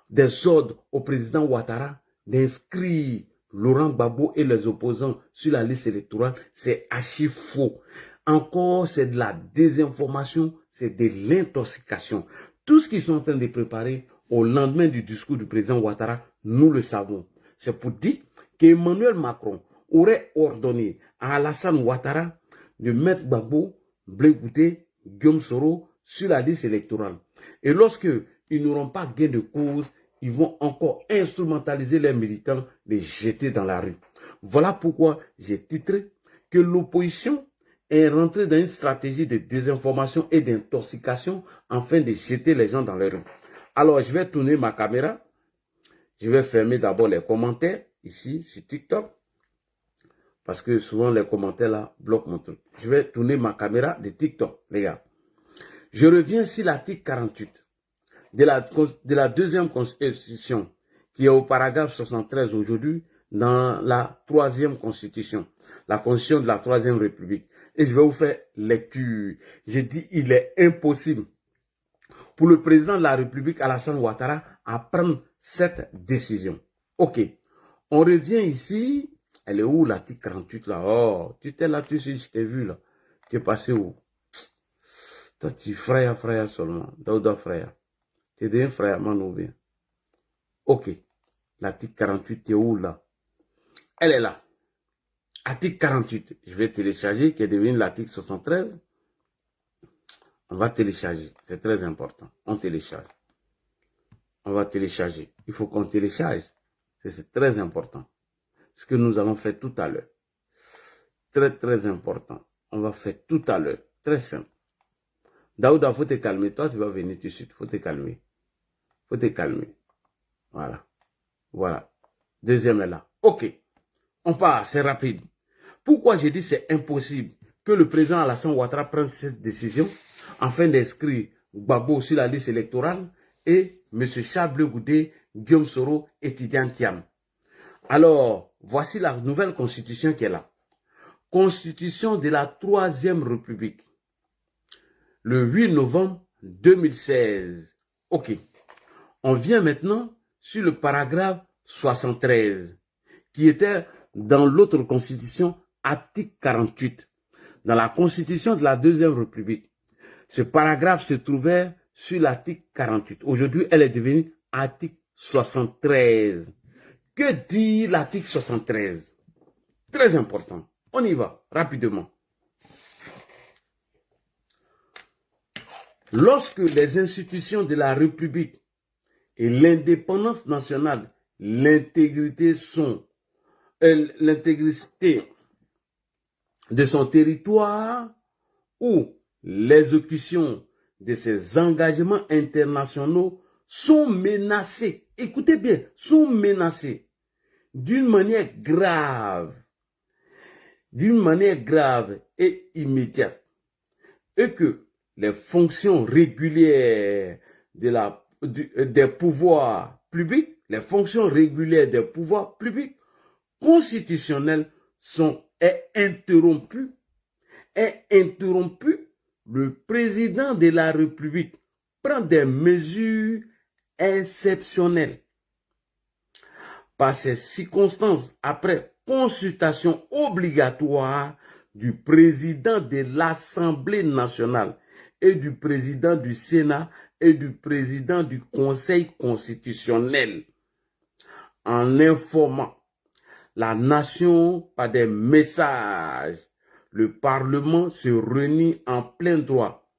des ordres au président Ouattara d'inscrire Laurent Gbagbo et les opposants sur la liste électorale, c'est archi faux. Encore, c'est de la désinformation, c'est de l'intoxication. Tout ce qu'ils sont en train de préparer au lendemain du discours du président Ouattara, nous le savons. C'est pour dire qu'Emmanuel Macron aurait ordonné à Alassane Ouattara de mettre Gbagbo, Blé Goudé, Guillaume Soro sur la liste électorale. Et lorsque ils n'auront pas gain de cause, ils vont encore instrumentaliser les militants, les jeter dans la rue. Voilà pourquoi j'ai titré que l'opposition est rentrée dans une stratégie de désinformation et d'intoxication afin de jeter les gens dans les rues. Alors, je vais tourner ma caméra. Je vais fermer d'abord les commentaires ici sur TikTok. Parce que souvent, les commentaires là bloquent mon truc. Je vais tourner ma caméra de TikTok, les gars. Je reviens sur l'article 48 de la deuxième constitution, qui est au paragraphe 73 aujourd'hui, dans la troisième constitution, la constitution de la troisième république. Et je vais vous faire lecture. J'ai dit, il est impossible pour le président de la République, Alassane Ouattara, à prendre cette décision. Ok. On revient ici. Elle est où l'article 48 là? Oh, tu t'es là, je t'ai vu là. Tu es passé où? Toi, tu frère seulement. Daouda frère. Tu es devenu frère, man, bien. Ok. L'article 48, tu es où là? Elle est là. Article 48. Je vais télécharger, qui est devenu l'article 73. On va télécharger. C'est très important. On télécharge. On va télécharger. Il faut qu'on télécharge. C'est très important. Ce que nous allons faire tout à l'heure. Très, très important. On va faire tout à l'heure. Très simple. Daouda, il faut te calmer. Toi, tu vas venir tout de suite. Il faut te calmer. Il faut te calmer. Voilà. Voilà. Deuxième est là. Ok. On part. C'est rapide. Pourquoi j'ai dit c'est impossible que le président Alassane Ouattara prenne cette décision afin d'inscrire Gbagbo sur la liste électorale et M. Charles Goudé, Guillaume Soro et Tidiane Thiam. Alors, voici la nouvelle constitution qui est là. Constitution de la Troisième République. Le 8 novembre 2016. Ok. On vient maintenant sur le paragraphe 73, qui était dans l'autre constitution, article 48, dans la constitution de la Deuxième République. Ce paragraphe se trouvait sur l'article 48. Aujourd'hui, elle est devenue article 73. Que dit l'article 73? Très important. On y va, rapidement. Lorsque les institutions de la République et l'indépendance nationale, l'intégrité de son territoire ou l'exécution de ses engagements internationaux sont menacés. Écoutez bien, sont menacés d'une manière grave et immédiate, et que les fonctions régulières des pouvoirs publics, constitutionnels est interrompu, le président de la République prend des mesures exceptionnelles. Par ces circonstances, après consultation obligatoire du président de l'Assemblée nationale et du président du Sénat et du président du Conseil constitutionnel, en informant la nation par des messages, le Parlement se réunit en plein droit.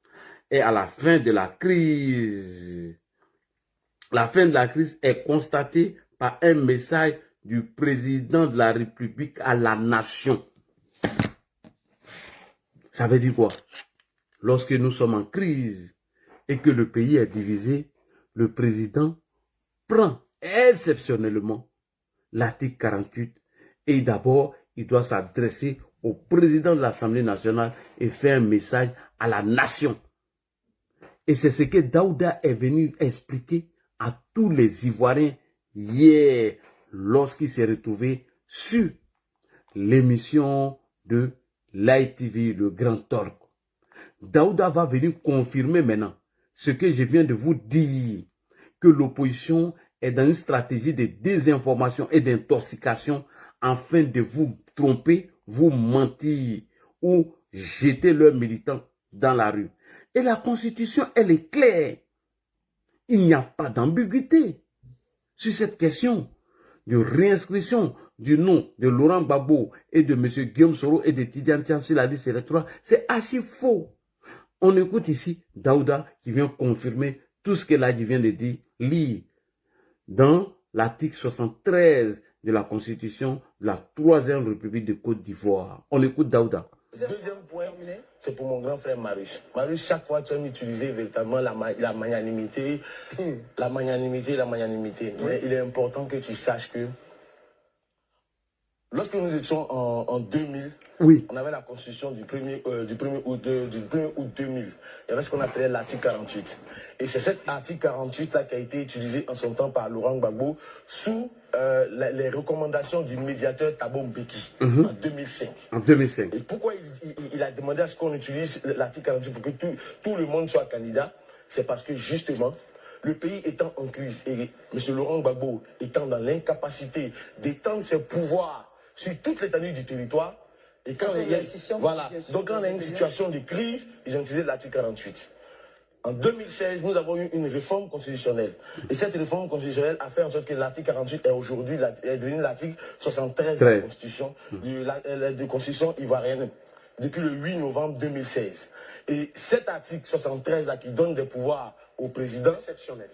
Et à la fin de la crise, est constatée par un message du président de la République à la nation. Ça veut dire quoi? Lorsque nous sommes en crise et que le pays est divisé, le président prend exceptionnellement l'article 48 et d'abord, il doit s'adresser au président de l'Assemblée nationale et faire un message à la nation. Et c'est ce que Daouda est venu expliquer à tous les Ivoiriens hier lorsqu'il s'est retrouvé sur l'émission de l'ITV, le Grand Torque. Daouda va venir confirmer maintenant ce que je viens de vous dire, que l'opposition est dans une stratégie de désinformation et d'intoxication afin de vous tromper, vous mentir ou jeter leurs militants dans la rue. Et la Constitution, elle est claire. Il n'y a pas d'ambiguïté sur cette question de réinscription du nom de Laurent Gbagbo et de M. Guillaume Soro et de Tidiane Thiam sur la liste électorale. C'est archi faux. On écoute ici Daouda qui vient confirmer tout ce que Ladi vient de dire, lire dans l'article 73 de la Constitution de la Troisième République de Côte d'Ivoire. On écoute Daouda. Deuxième point, c'est pour mon grand frère Marius. Marius, chaque fois, tu as utilisé véritablement la magnanimité, la magnanimité. Mais il est important que tu saches que Lorsque nous étions en 2000, Oui. on avait la constitution du 1er août 2000. Il y avait ce qu'on appelait l'article 48. Et c'est cet article 48-là qui a été utilisé en son temps par Laurent Gbagbo sous les recommandations du médiateur Thabo Mbeki en 2005. En 2005. Et pourquoi il a demandé à ce qu'on utilise l'article 48 pour que tout le monde soit candidat? C'est parce que justement, le pays étant en crise et M. Laurent Gbagbo étant dans l'incapacité d'étendre ses pouvoirs sur toute l'étendue du territoire, et quand il y a, voilà, donc quand on a une situation de crise, ils ont utilisé l'article 48. En 2016, nous avons eu une réforme constitutionnelle. Et cette réforme constitutionnelle a fait en sorte que l'article 48 est aujourd'hui devenu l'article 73 de la Constitution, de Constitution ivoirienne, depuis le 8 novembre 2016. Et cet article 73 là, qui donne des pouvoirs au président,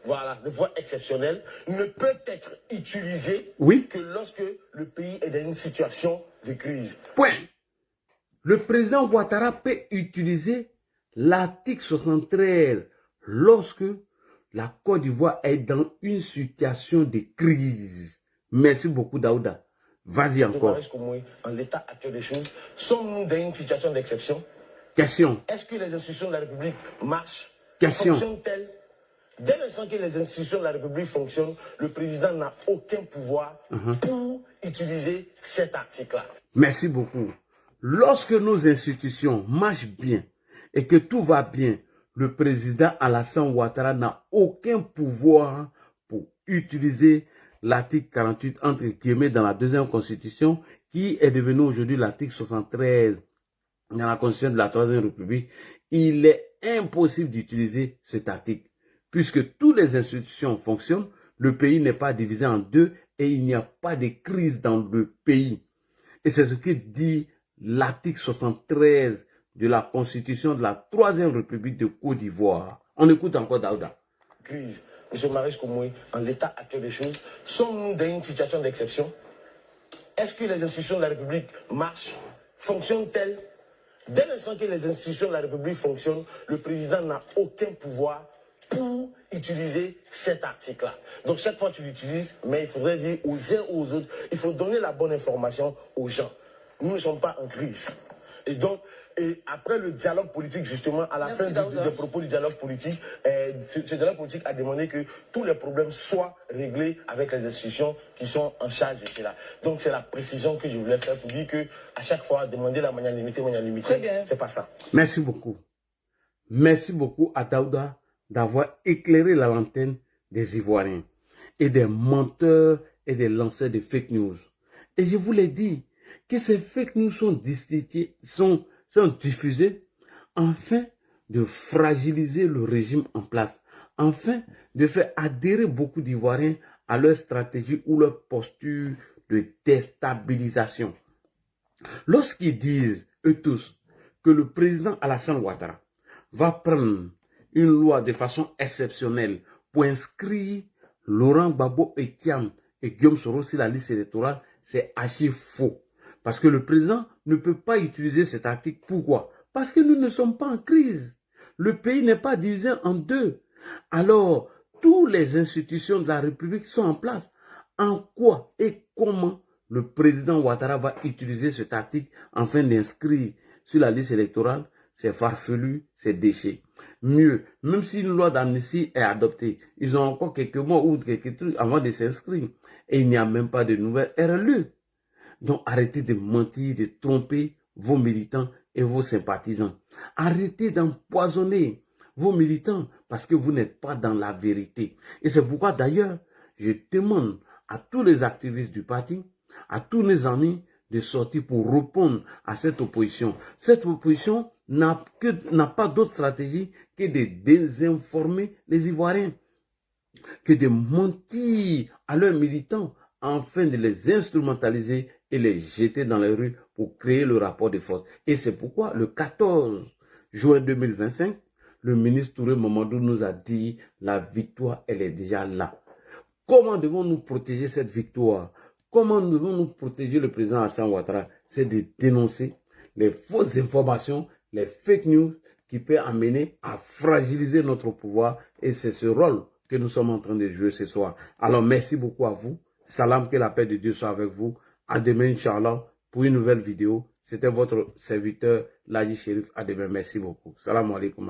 voilà, des pouvoirs exceptionnels, ne peut être utilisé que lorsque le pays est dans une situation de crise. Point. Le président Ouattara peut utiliser l'article 73 lorsque la Côte d'Ivoire est dans une situation de crise. Merci beaucoup, Daouda. Vas-y encore. En l'état actuel des choses, sommes-nous dans une situation d'exception? Question. Est-ce que les institutions de la République marchent? Question. Fonctionnent-elles? Dès l'instant que les institutions de la République fonctionnent, le président n'a aucun pouvoir pour utiliser cet article-là. Merci beaucoup. Lorsque nos institutions marchent bien et que tout va bien, le président Alassane Ouattara n'a aucun pouvoir pour utiliser l'article 48 entre guillemets dans la deuxième constitution qui est devenu aujourd'hui l'article 73 dans la constitution de la troisième république. Il est impossible d'utiliser cet article. Puisque toutes les institutions fonctionnent, le pays n'est pas divisé en deux et il n'y a pas de crise dans le pays. Et c'est ce que dit l'article 73 de la Constitution de la Troisième République de Côte d'Ivoire. On écoute encore Daouda. Crise. M. Maurice Komoué, en l'état actuel des choses, sommes-nous dans une situation d'exception? Est-ce que les institutions de la République marchent? Fonctionnent-elles? Dès l'instant que les institutions de la République fonctionnent, le président n'a aucun pouvoir pour utiliser cet article-là. Donc chaque fois tu l'utilises, mais il faudrait dire aux uns aux autres, il faut donner la bonne information aux gens. Nous ne sommes pas en crise. Et donc, après le dialogue politique, justement, à la fin des propos du dialogue politique, ce dialogue politique a demandé que tous les problèmes soient réglés avec les institutions qui sont en charge de cela. Donc c'est la précision que je voulais faire pour dire que à chaque fois, demander la magnanimité, c'est pas ça. Merci beaucoup. Merci beaucoup à Daouda d'avoir éclairé la lanterne des Ivoiriens et des menteurs et des lanceurs de fake news. Et je vous l'ai dit que ces fake news sont diffusés afin de fragiliser le régime en place, afin de faire adhérer beaucoup d'Ivoiriens à leur stratégie ou leur posture de déstabilisation. Lorsqu'ils disent, eux tous, que le président Alassane Ouattara va prendre une loi de façon exceptionnelle pour inscrire Laurent Gbagbo et Thiam et Guillaume Soro sur la liste électorale, c'est archi faux. Parce que le président ne peut pas utiliser cet article. Pourquoi? Parce que nous ne sommes pas en crise. Le pays n'est pas divisé en deux. Alors, toutes les institutions de la République sont en place. En quoi et comment le président Ouattara va utiliser cet article afin d'inscrire sur la liste électorale? C'est farfelu, c'est déchet. Mieux, même si une loi d'amnistie est adoptée, ils ont encore quelques mois ou quelques trucs avant de s'inscrire. Et il n'y a même pas de nouvelles RLE. Donc arrêtez de mentir, de tromper vos militants et vos sympathisants. Arrêtez d'empoisonner vos militants parce que vous n'êtes pas dans la vérité. Et c'est pourquoi d'ailleurs, je demande à tous les activistes du parti, à tous mes amis de sortir pour répondre à cette opposition. Cette opposition n'a pas d'autre stratégie que de désinformer les Ivoiriens, que de mentir à leurs militants afin de les instrumentaliser et les jeter dans les rues pour créer le rapport de force. Et c'est pourquoi le 14 juin 2025, le ministre Touré Mamadou nous a dit la victoire, elle est déjà là. Comment devons-nous protéger cette victoire? Comment devons-nous protéger le président Alassane Ouattara? C'est de dénoncer les fausses informations, les fake news qui peuvent amener à fragiliser notre pouvoir. Et c'est ce rôle que nous sommes en train de jouer ce soir. Alors merci beaucoup à vous. Salam, que la paix de Dieu soit avec vous. À demain, Inch'Allah, pour une nouvelle vidéo. C'était votre serviteur, Ladji Sherif. À demain. Merci beaucoup. Salam alaikum.